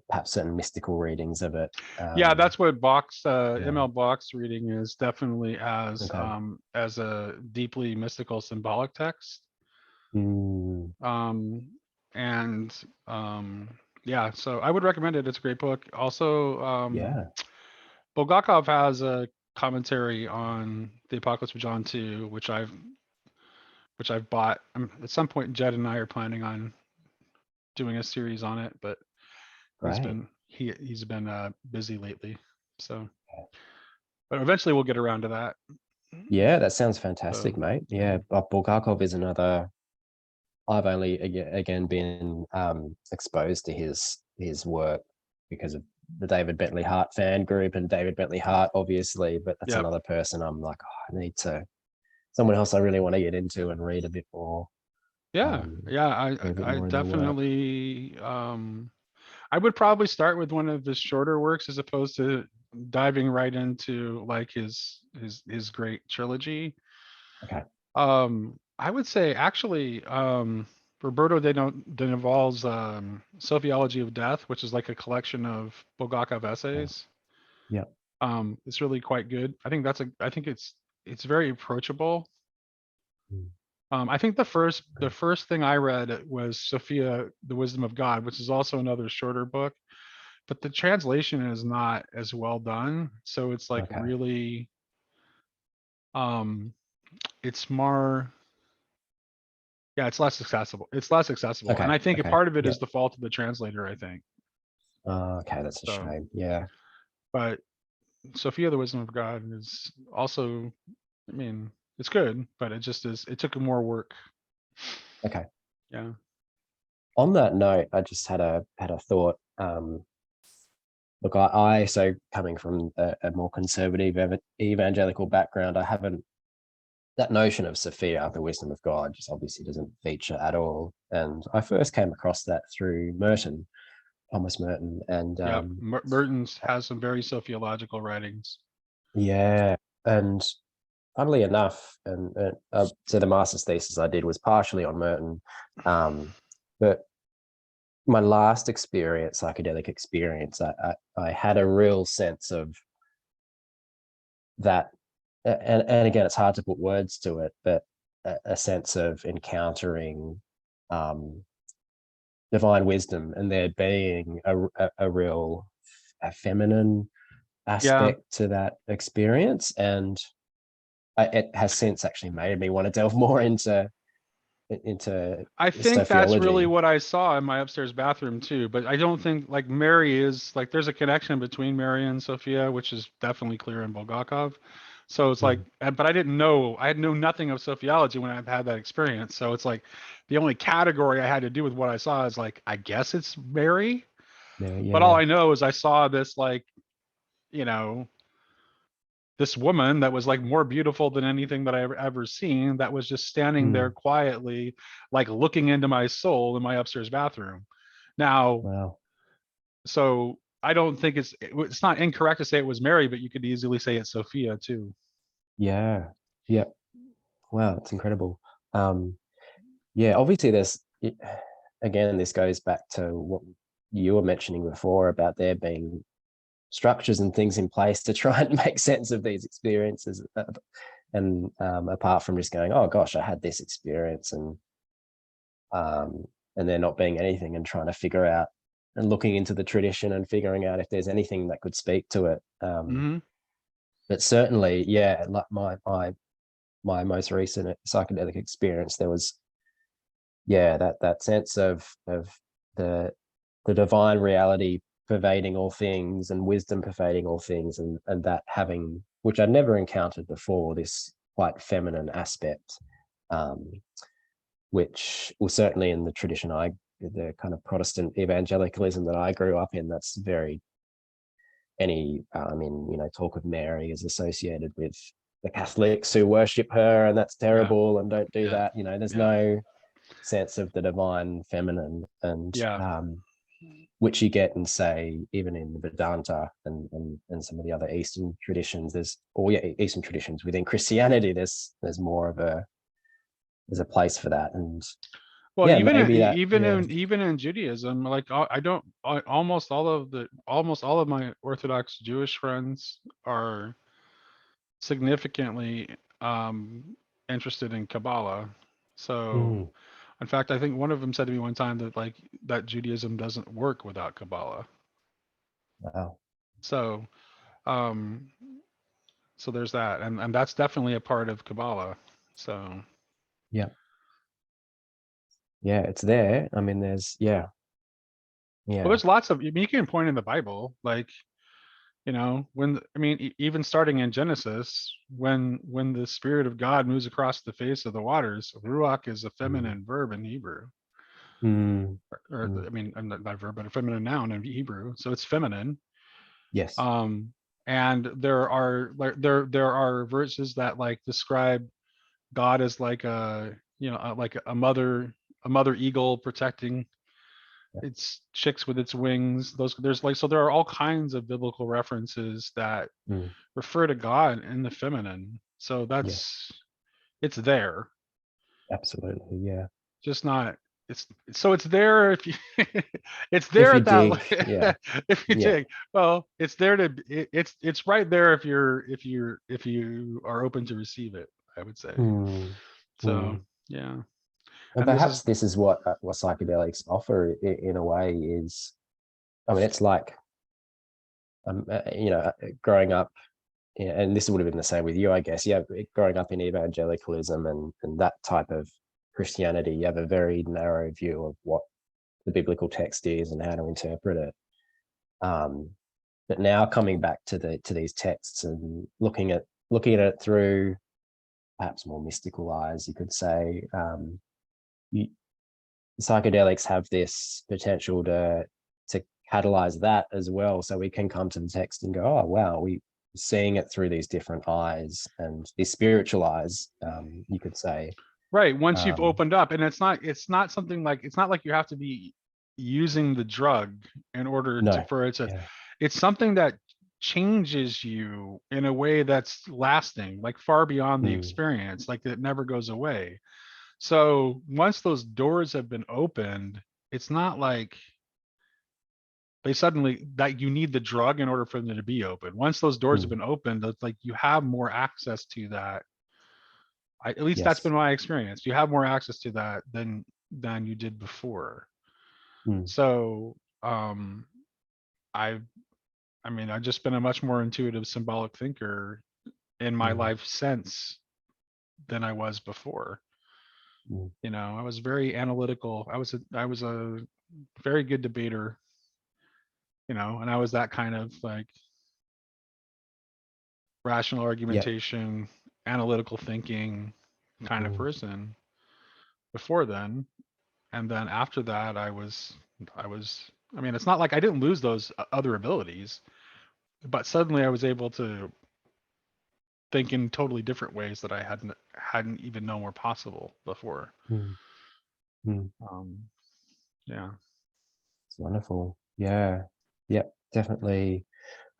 perhaps certain mystical readings of it. Yeah, that's what Yeah. ML Box reading is, definitely Okay. as a deeply mystical symbolic text. Mm, Um, and yeah, so I would recommend it. It's a great book. Also, yeah. Bulgakov has a commentary on the Apocalypse of John 2, which I've bought. At some point, Jed and I are planning on doing a series on it, but Great. he's been busy lately. So but eventually we'll get around to that. Yeah, that sounds fantastic, So, mate. Yeah, Bulgakov is another. I've only again been exposed to his work because of the David Bentley Hart fan group and David Bentley Hart, obviously. But that's yep. another person I'm like, oh, I need to someone else I really want to get into and read a bit more. Yeah, Um, yeah, I a bit I more in their work. definitely I would probably start with one of his shorter works as opposed to diving right into like his great trilogy. Okay. I would say actually Roberto de Naval's Sociology of Death, which is like a collection of Bulgakov Yeah. essays. Yeah. It's really quite good. I think it's very approachable. Mm. I think the Great. first thing I read was Sophia, the Wisdom of God, which is also another shorter book, but the translation is not as well done. So it's like Okay. really, um, it's more, yeah, it's less accessible. It's less accessible, and Okay. I think a Okay. part of it Yeah. is the fault of the translator. I think Okay, that's a so, shame. Yeah. but Sophia, the Wisdom of God is also, I mean, it's good, but it just is. It took more work. Okay. Yeah. On that note, I just had a thought. Look, I so coming from a more conservative evangelical background, I haven't that notion of Sophia, the wisdom of God, just obviously doesn't feature at all. And I first came across that through Merton, Thomas Merton, and Yep. Merton's has some very sociological writings. yeah, and funnily enough, and so the master's thesis I did was partially on Merton, but my last experience, psychedelic experience, I had a real sense of that, and again, it's hard to put words to it, but a sense of encountering um, divine wisdom and there being a real a feminine Yeah. aspect to that experience, and it has since actually made me want to delve more into I think that's really sociology. what I saw in my upstairs bathroom too. But I don't think like Mary is like there's a connection between Mary and Sophia, which is definitely clear in Bulgakov. So it's like, Mm. but I didn't know, I had known nothing of sociology when I've had that experience. So it's like the only category I had to do with what I saw is like, I guess it's Mary. Yeah, But all yeah. I know is I saw this like, you know, this woman that was like more beautiful than anything that I ever seen that was just standing there Mm. quietly, like looking into my soul in my upstairs bathroom. Now, Wow. so I don't think it's not incorrect to say it was Mary, but you could easily say it's Sophia too. Yeah. Yeah. Wow, it's incredible. Um, yeah, obviously again, this goes back to what you were mentioning before about there being structures and things in place to try and make sense of these experiences. And apart from just going, oh gosh, I had this experience, um, and there not being anything and trying to figure out and looking into the tradition and figuring out if there's anything that could speak to it. Mm-hmm. But certainly, yeah, like my most recent psychedelic experience, there was yeah that sense of the the divine reality pervading all things and wisdom pervading all things, and that having, which I'd never encountered before, this quite feminine aspect, um, which was certainly in the tradition the kind of Protestant evangelicalism that I grew up in, that's very I mean, talk of Mary is associated with the Catholics who worship her, and that's Yeah. terrible, and don't do Yeah. that. There's Yeah. no sense of the divine feminine, and Yeah. which you get in, say, even in Vedanta and some of the other Eastern traditions. Eastern traditions within Christianity. There's more of there's a place for that, and Well, yeah, maybe that. Yeah. even in Judaism, like I don't almost all of my Orthodox Jewish friends are significantly interested in Kabbalah. So, Mm, in fact, I think one of them said to me one time that like that Judaism doesn't work without Kabbalah. wow. So, um, so there's that, and that's definitely a part of Kabbalah. So, Yeah. Yeah, it's there. I mean, there's yeah, well, yeah. there's lots of. I mean, you can point in the Bible, like You know, I mean, even starting in Genesis, when the Spirit of God moves across the face of the waters, ruach is a Mm, feminine verb in Hebrew, mm, or mm. I mean, not verb, but a feminine noun in Hebrew, so it's feminine. Yes. Um, and there are like there are verses that like describe God as like like a mother eagle protecting Yeah. its chicks with its wings. Those there's like so there are all kinds of biblical references that Mm, refer to God in the feminine. So yes. it's there, Absolutely. Yeah. just not it's there if you it's If there you at dig, yeah, that if you yeah. dig. Well, it's there to it's right there if you are open to receive it, I would say. Mm, So mm. yeah. And And this perhaps is this is what psychedelics offer in a way is, I mean, it's like, growing up, yeah, and this would have been the same with you, I guess. Yeah, growing up in evangelicalism and that type of Christianity, you have a very narrow view of what the biblical text is and how to interpret it. Um, but now coming back to these texts and looking at it through perhaps more mystical eyes, you could say, you, psychedelics have this potential to catalyze that as well. So we can come to the text and go, oh wow, we seeing it through these different eyes and these spiritual eyes, you could say. right. Once you've Um, opened up, and it's not something like it's not like you have to be using the drug in order to no, for it to yeah, it's something that changes you in a way that's lasting, like far beyond the mm, experience, like it never goes away. So once those doors have been opened, it's not like they suddenly that you need the drug in order for them to be open. Once those doors have mm, been opened, it's like you have more access to that. At least that's been yes, my experience. You have more access to that than you did before. mm, So I I mean I've just been a much more intuitive symbolic thinker in my mm, life since than I was before. mm, You know, I was very analytical. I was a very good debater, you know, and I was that kind of like rational yeah, argumentation, analytical thinking kind of mm, person before then. And then after that, I was, I mean, it's not like I didn't lose those other abilities, but suddenly I was able to think in totally different ways that I hadn't even known were possible before. mm, mm. Um, yeah. It's wonderful. Yeah, yeah, definitely.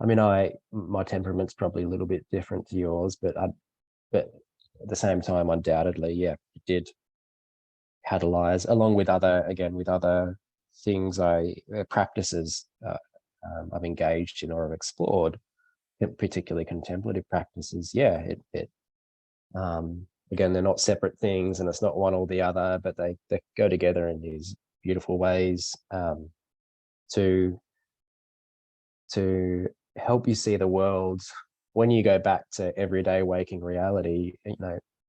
I mean, my temperament's probably a little bit different to yours, but at the same time, undoubtedly, yeah, it did catalyze along with other things practices I've engaged in or have explored, particularly contemplative practices. Yeah, it again, they're not separate things, and it's not one or the other, but they go together in these beautiful ways, to to help you see the world when you go back to everyday waking reality,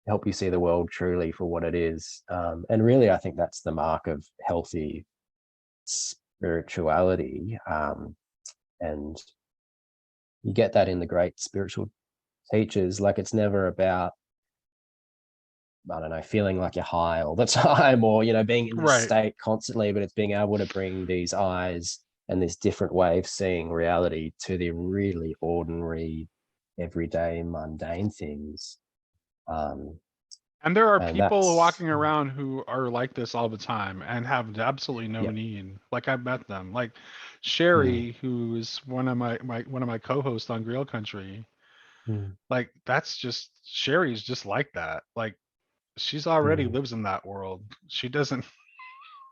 help you see the world truly for what it is. And really, I think that's the mark of healthy spirituality. And you get that in the great spiritual teachers. Like, it's never about, I don't know, feeling like you're high all the time, or, being in this Right. state constantly, but it's being able to bring these eyes and this different way of seeing reality to the really ordinary, everyday, mundane things. Um, And there are and people that's, walking around who are like this all the time and have absolutely no yeah, need. Like I've met them. Like mm, Sherry, who's one of my co-hosts on Grail Country. mm, Like that's just Sherry's just like that. Like she's already mm, lives in that world. She doesn't,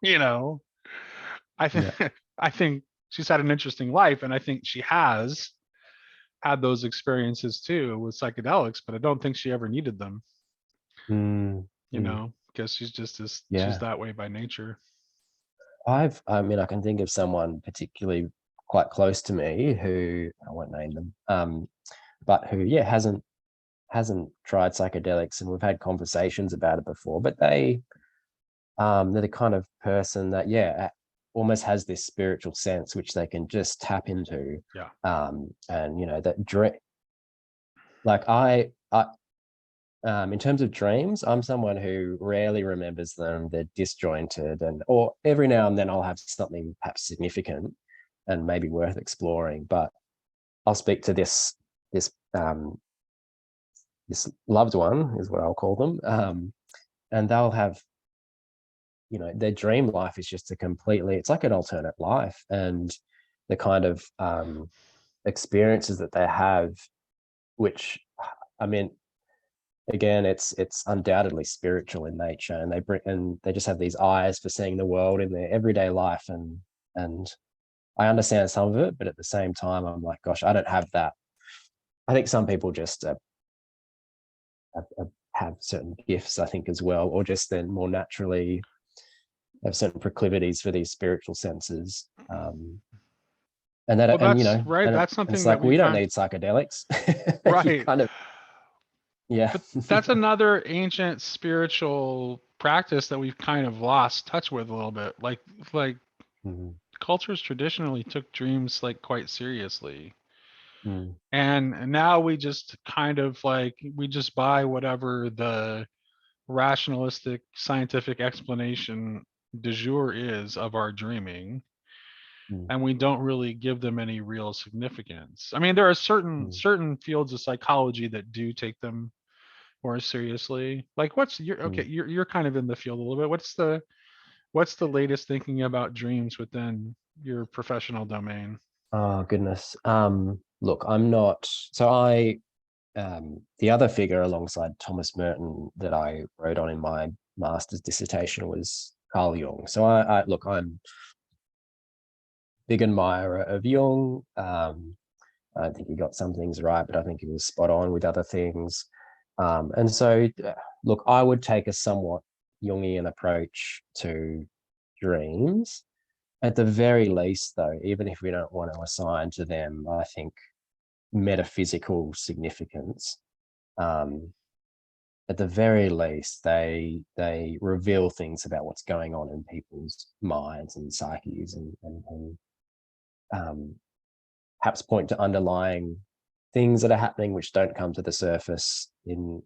you know. I think yeah, I think she's had an interesting life, and I think she has had those experiences too with psychedelics, but I don't think she ever needed them, mm, you mm, know, because she's yeah. that way by nature. I mean, I can think of someone particularly quite close to me who, I won't name them, but who, yeah, hasn't tried psychedelics, and we've had conversations about it before. But they're the kind of person that, yeah, almost has this spiritual sense which they can just tap into. Yeah. And that dream, like I in terms of dreams, I'm someone who rarely remembers them. They're disjointed, or every now and then I'll have something perhaps significant and maybe worth exploring. But I'll speak to this loved one, is what I'll call them, and they'll have, their dream life is just it's like an alternate life, and the kind of experiences that they have, which, I mean, again, it's undoubtedly spiritual in nature, and they just have these eyes for seeing the world in their everyday life, and I understand some of it, but at the same time, I'm like, gosh, I don't have that. I think some people just have certain gifts, I think, as well, or just then more naturally have certain proclivities for these spiritual senses. And that, Well, and that's right. and That's it's something that like, we we don't found. need psychedelics. You Right. kind of, yeah. But that's another ancient spiritual practice that we've kind of lost touch with a little bit. Like Mm, cultures traditionally took dreams like quite seriously. mm, And now we just kind of like we just buy whatever the rationalistic scientific explanation du jour is of our dreaming, mm, and we don't really give them any real significance. I mean, there are mm, certain fields of psychology that do take them more seriously. Like what's your okay, mm. you're kind of in the field a little bit. What's the latest thinking about dreams within your professional domain? Oh goodness. Look, I'm not. So the other figure alongside Thomas Merton that I wrote on in my master's dissertation was Carl Jung. So I look, I'm big admirer of Jung. I think he got some things right, but I think he was spot on with other things. And so, look, I would take a somewhat Jungian approach to dreams. At the very least, though, even if we don't want to assign to them, I think, metaphysical significance, um, at the very least, they reveal things about what's going on in people's minds and psyches, and um, perhaps point to underlying things that are happening which don't come to the surface in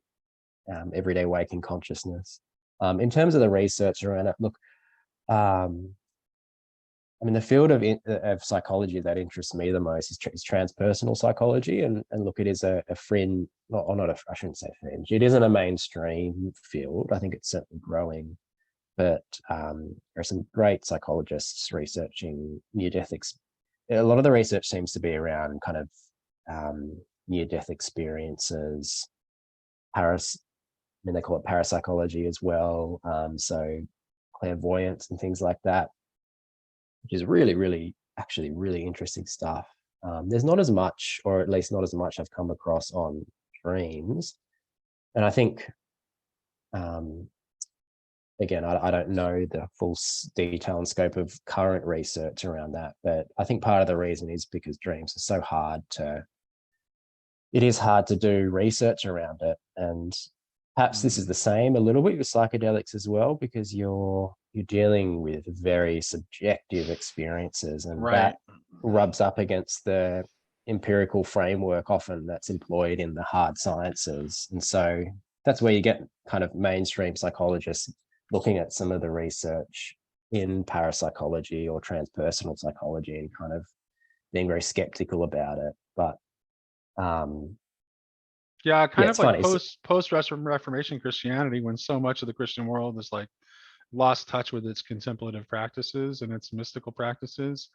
everyday waking consciousness. In terms of the research around it, look, um, I mean, the field of psychology that interests me the most is transpersonal psychology, and look, it is a fringe, I shouldn't say fringe. It isn't a mainstream field. I think it's certainly growing, but there are some great psychologists researching near-death. A lot of the research seems to be around kind of near-death experiences, I mean, they call it parapsychology as well. So clairvoyance and things like that, which is really, really, actually really interesting stuff. There's not as much, or at least not as much I've come across on dreams. And I think, again, I don't know the full detail and scope of current research around that, but I think part of the reason is because dreams are so it is hard to do research around it. And perhaps this is the same a little bit with psychedelics as well, because you're dealing with very subjective experiences, and Right. that rubs up against the empirical framework often that's employed in the hard sciences. And so that's where you get kind of mainstream psychologists looking at some of the research in parapsychology or transpersonal psychology and kind of being very skeptical about it. But Yeah, yeah, kind of it's like funny. post Reformation Christianity, when so much of the Christian world is like lost touch with its contemplative practices and its mystical practices.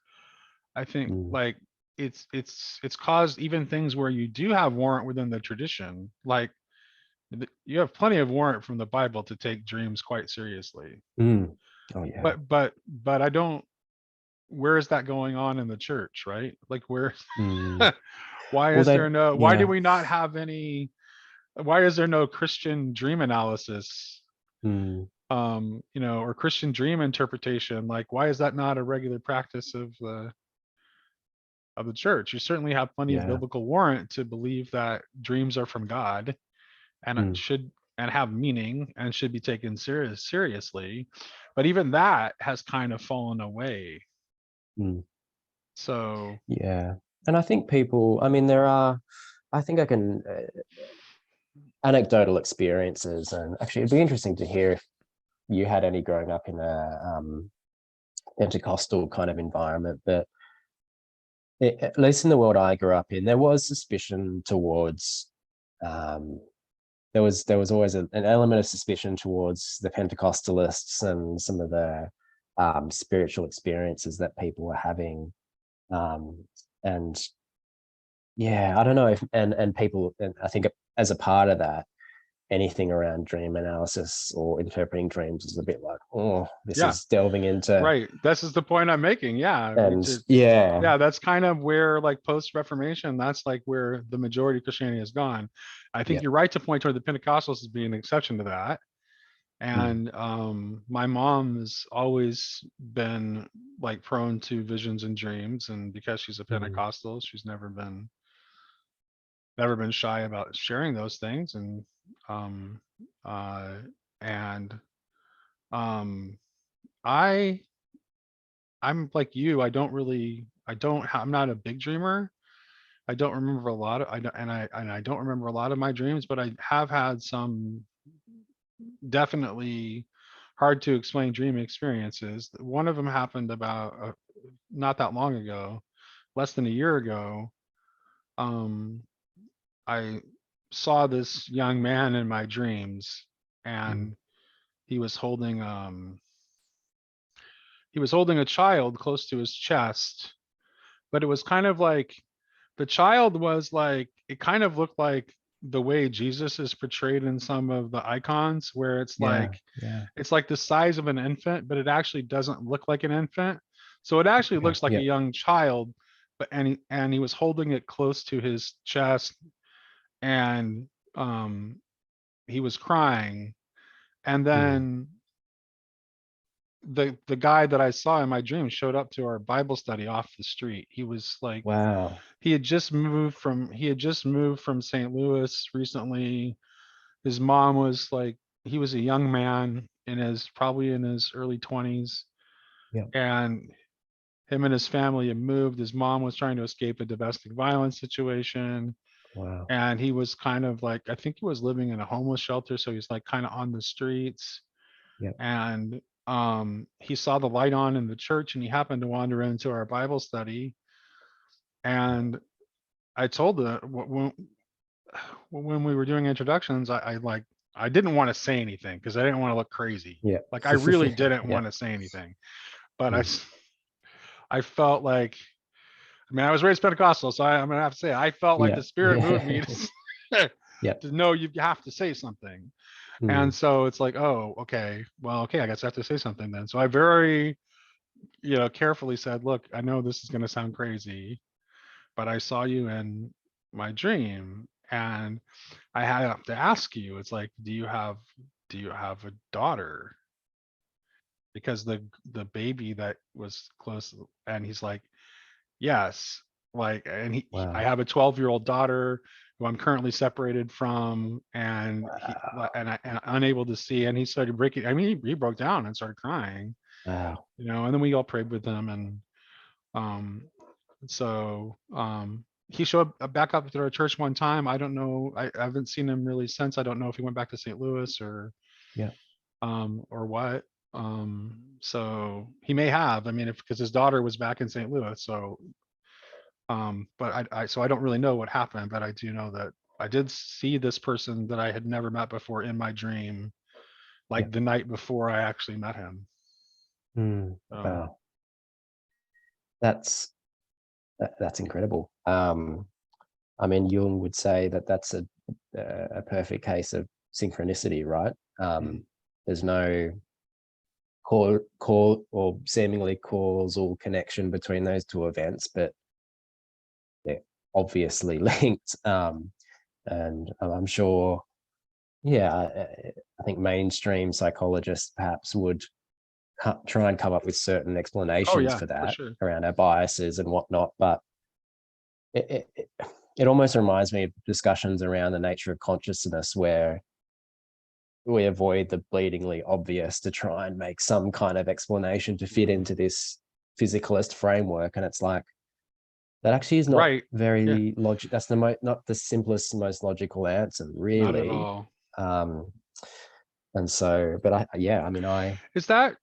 I think Mm, like it's caused even things where you do have warrant within the tradition. Like you have plenty of warrant from the Bible to take dreams quite seriously. mm. Oh yeah. But I don't. Where is that going on in the church, right? Like where? Mm. Why Well, is there no? Why do yeah. we not have any? Why is there no Christian dream analysis? Mm, Or Christian dream interpretation? Like, why is that not a regular practice of the church? You certainly have plenty of yeah. biblical warrant to believe that dreams are from God, and it Mm, should and have meaning and should be taken seriously. But even that has kind of fallen away. Mm. So Yeah. And I think people, I mean, I think I can, anecdotal experiences, and actually it'd be interesting to hear if you had any growing up in a Pentecostal kind of environment, but at least in the world I grew up in, there was suspicion towards, um, there was always an element of suspicion towards the Pentecostalists and some of the spiritual experiences that people were having. And yeah, I don't know if, and people, and I think as a part of that, anything around dream analysis or interpreting dreams is a bit like, oh, this yeah, is delving into, right. This is the point I'm making. Yeah. and yeah, Yeah, that's kind of where like post-Reformation, that's like where the majority of Christianity has gone. I think yeah, you're right to point toward the Pentecostals as being an exception to that. mm, And my mom has always been like prone to visions and dreams, and because she's a mm, Pentecostal, she's never been shy about sharing those things. Um uh and um I I'm like you. I'm not a big dreamer. I don't remember a lot of I don't and I don't remember a lot of my dreams, but I have had some definitely hard to explain dream experiences. One of them happened about not that long ago, less than a year ago. Um, I saw this young man in my dreams, mm, and he was holding a child close to his chest, but it was kind of like the child was like, it kind of looked like the way Jesus is portrayed in some of the icons, where yeah, yeah, it's like the size of an infant, but it actually doesn't look like an infant. So it actually okay, looks like a yeah, young child, but and he was holding it close to his chest, and um he was crying. And mm, then the guy that I saw in my dream showed up to our Bible study off the street. He was like, wow, he had just moved from St. Louis recently. His mom was like, he was a young man probably in his early 20s, yeah, and him and his family had moved. His mom was trying to escape a domestic violence situation, wow, and he was kind of like, I think he was living in a homeless shelter, so he's like kind of on the streets. yeah, And he saw the light on in the church, and he happened to wander into our Bible study. And I told him when we were doing introductions, I didn't want to say anything because I didn't want to look crazy. yeah, Like I really didn't yeah, want to say anything, but mm, I felt like, I mean, I was raised Pentecostal, so I'm gonna have to say I felt like yeah, the Spirit moved me yeah, to yeah, to know you have to say something. And mm, so it's like, oh, okay, well, okay, I guess I have to say something then. So I very, carefully said, look, I know this is gonna sound crazy, but I saw you in my dream, and I had to ask you. It's like, do you have a daughter? Because the baby that was close, and he's like, yes. Like, and I wow, have a 12-year-old daughter who I'm currently separated from, and wow, and unable to see. And he started breaking. I mean, he broke down and started crying, wow, and then we all prayed with him. And um, so he showed up back up to our church one time. I don't know. I haven't seen him really since. I don't know if he went back to St. Louis yeah, or what. So he may have. I mean, if because his daughter was back in St. Louis, so but I don't really know what happened, but I do know that I did see this person that I had never met before in my dream, yeah, like the night before I actually met him. mm, So wow, that's that's incredible. I mean, Jung would say that that's a perfect case of synchronicity, right? mm, There's no call or seemingly causal connection between those two events, but they're obviously linked. And I'm sure, yeah, I think mainstream psychologists perhaps would try and come up with certain oh explanations yeah, for for that sure. around our biases and whatnot, but it almost reminds me of discussions around the nature of consciousness where we avoid the bleedingly obvious to try and make some kind of explanation to fit into this physicalist framework. And it's like, that actually is not Right. Yeah. very logic. That's not the simplest, most logical answer, Not at really. all. And so, but I mean, Is that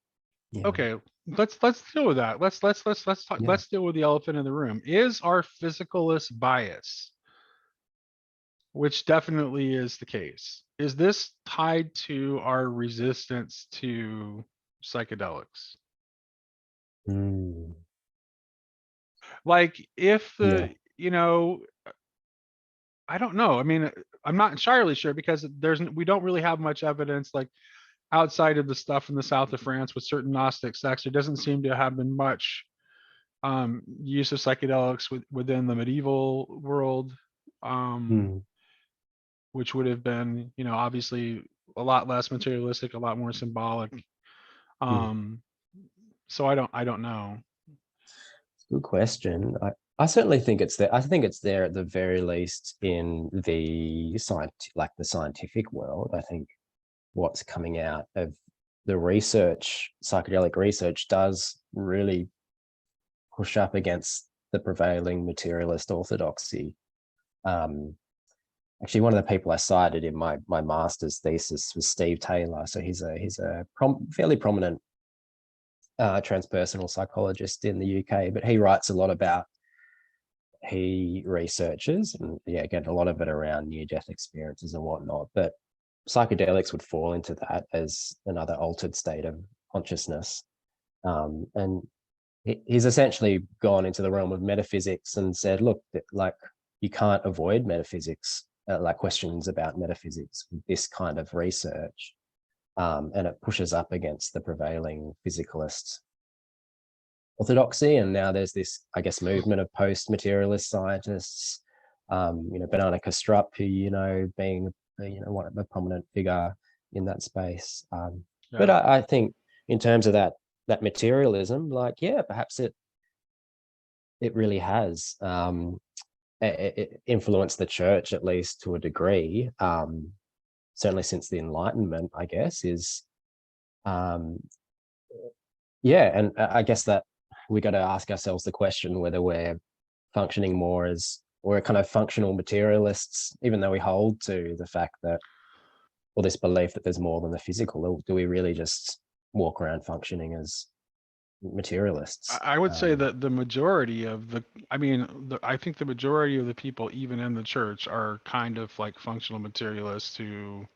yeah, okay? Let's deal with that. Let's talk. yeah. Let's deal with the elephant in the room. Is our physicalist bias, which definitely is the case, is this tied to our resistance to psychedelics? Mm, Like if yeah. the, I don't know. I mean, I'm not entirely sure because we don't really have much evidence like outside of the stuff in the south of France with certain Gnostic sects. There doesn't seem to have been much use of psychedelics within the medieval world, Mm, which would have been, obviously a lot less materialistic, a lot more symbolic. mm. Um, so I don't know. Good question. I certainly think it's there. I think it's there at the very least in the the scientific world. I think what's coming out of the research, psychedelic research, does really push up against the prevailing materialist orthodoxy. Um, Actually, one of the people I cited in my master's thesis was Steve Taylor. So he's a fairly prominent transpersonal psychologist in the UK, but he writes a lot about, he researches, and yeah, again, a lot of it around near-death experiences and whatnot, but psychedelics would fall into that as another altered state of consciousness. And he's essentially gone into the realm of metaphysics and said, look, like, you can't avoid metaphysics, like questions about metaphysics with this kind of research. And it pushes up against the prevailing physicalist orthodoxy. And now there's this, I guess, movement of post-materialist scientists, Banana Kastrup, who, being, one of a prominent figure in that space. But Yeah. I think in terms of that materialism, like, yeah, perhaps it really has it influenced the church, at least to a degree. Certainly since the Enlightenment, I guess, is yeah. And I guess that we got to ask ourselves the question whether we're functioning more as, or kind of functional materialists, even though we hold to the fact that, or this belief that there's more than the physical. Or do we really just walk around functioning as materialists? I would say that the majority of I think the majority of the people, even in the church, are kind of like functional materialists who,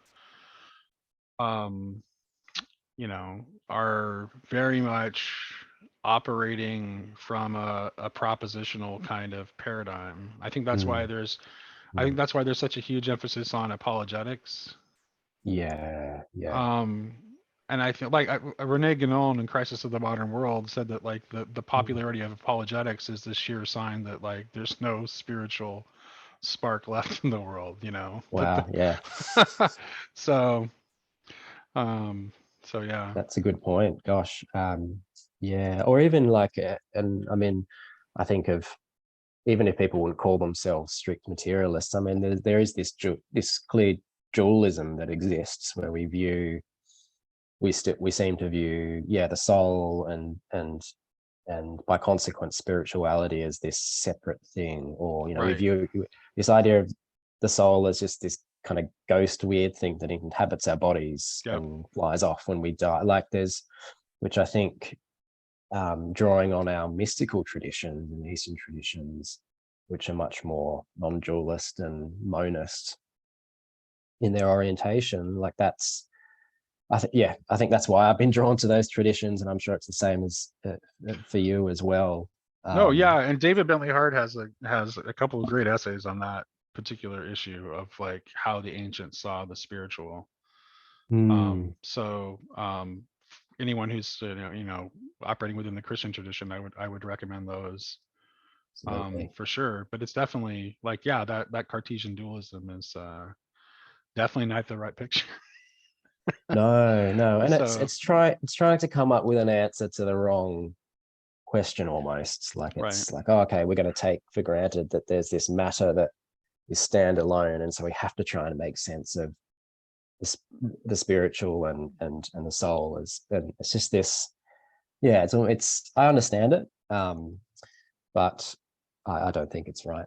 um, are very much operating from a propositional kind of paradigm. Mm, I think mm. that's why there's such a huge emphasis on apologetics. Yeah, yeah. Um, and I feel like Rene Guénon in Crisis of the Modern World said that like the Mm. popularity of apologetics is the sheer sign that like there's no spiritual spark left in the world, Wow, yeah. so um so yeah. That's a good point. Gosh, yeah, or even like, and I mean, I think of, even if people wouldn't call themselves strict materialists, I mean, there is this clear dualism that exists where we seem to view, yeah, the soul and by consequence spirituality as this separate thing, or we Right. view this idea of the soul as just this kind of ghost weird thing that inhabits our bodies Yep. and flies off when we die. Like, there's, which I think, drawing on our mystical traditions and Eastern traditions, which are much more non-dualist and monist in their orientation, like that's, I think that's why I've been drawn to those traditions, and I'm sure it's the same as for you as well. No, Um, yeah, and David Bentley Hart has a couple of great essays on that particular issue of like how the ancients saw the spiritual. hmm, Anyone who's operating within the Christian tradition, I would recommend those absolutely. for sure. But it's definitely like, yeah, that Cartesian dualism is definitely not the right picture. No, no, and So it's trying to come up with an answer to the wrong question almost. Like, right, it's like, oh, okay, we're going to take for granted that there's this matter that is standalone, and so we have to try and make sense of the spiritual and the soul is, and it's just this, yeah, it's I understand it, but I don't think it's right.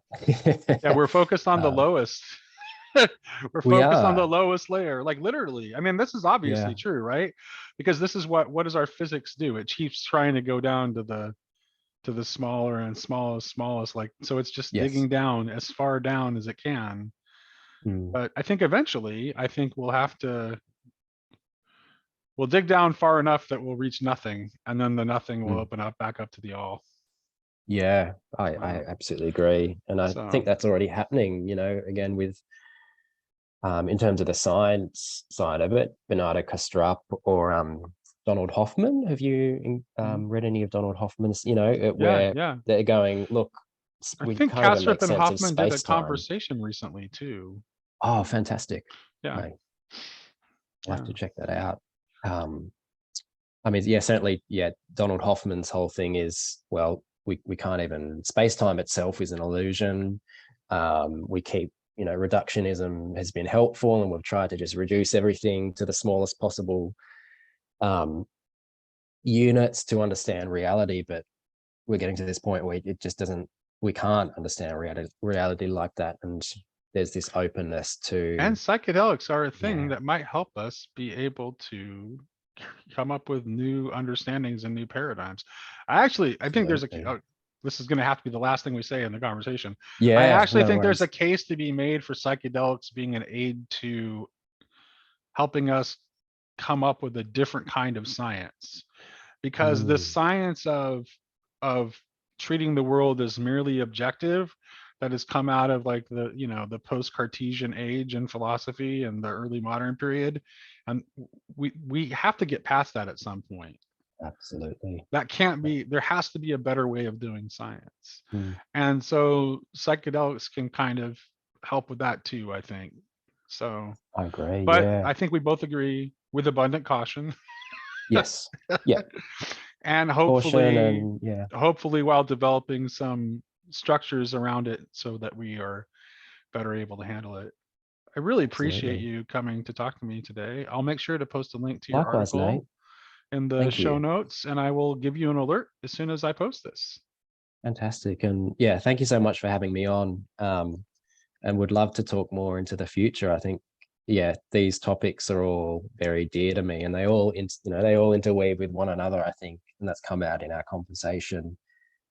Yeah, we're focused on the lowest. We're We focused on the are, lowest layer, like literally. I mean, this is yeah. obviously true, right? Because this is what does our physics do? It keeps trying to go down to the smaller and smallest, like, so it's just Yes. digging down as far down as it can. Mm. But I think eventually, we'll dig down far enough that we'll reach nothing, and then the nothing will Mm. open up back up to the all. Yeah, I So, absolutely agree. And I think so that's already happening, again, with in terms of the science side of it, Bernardo Kastrup or Donald Hoffman. Have you mhm. read any of Donald Hoffman's, Yeah, where yeah. they're going, look, I we think can't even Kastrup make and sense of Hoffman did a space-time. conversation recently too. Oh, fantastic. Yeah, Mate, I'll have yeah. to check that out. Um, I mean, yeah, certainly, yeah, Donald Hoffman's whole thing is, well, we can't even, space-time itself is an illusion. We keep, reductionism has been helpful, and we've tried to just reduce everything to the smallest possible units to understand reality, but we're getting to this point where it just doesn't, we can't understand reality like that. And there's this openness And to, psychedelics are a thing yeah, that might help us be able to come up with new understandings and new paradigms. I think there's absolutely. this is going to have to be the last thing we say in the conversation. I Yeah, actually no think there's a worries. case to be made for psychedelics being an aid to helping us come up with a different kind of science, because the Mm, science of treating the world as merely objective, that has come out of like the post-Cartesian age in philosophy and the early modern period, and we have to get past that at some point. absolutely. That can't be, there has to be a better way of doing science. Mm, And so psychedelics can kind of help with that too, I think. So, I agree. but Yeah. I think we both agree with abundant caution. Yes. Yeah. And Caution hopefully, and yeah, while developing some structures around it so that we are better able to handle it. I really appreciate absolutely. you coming to talk to me today. I'll make sure to post a link to your Likewise, Nate. article in the Thank show you. notes, and I will give you an alert as soon as I post this. Fantastic. And yeah, thank you so much for having me on. And would love to talk more into the future. I think, yeah, these topics are all very dear to me, and they all interweave with one another, I think, and that's come out in our conversation.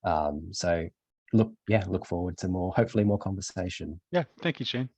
So look forward to more, hopefully more conversation. Yeah, thank you, Shane.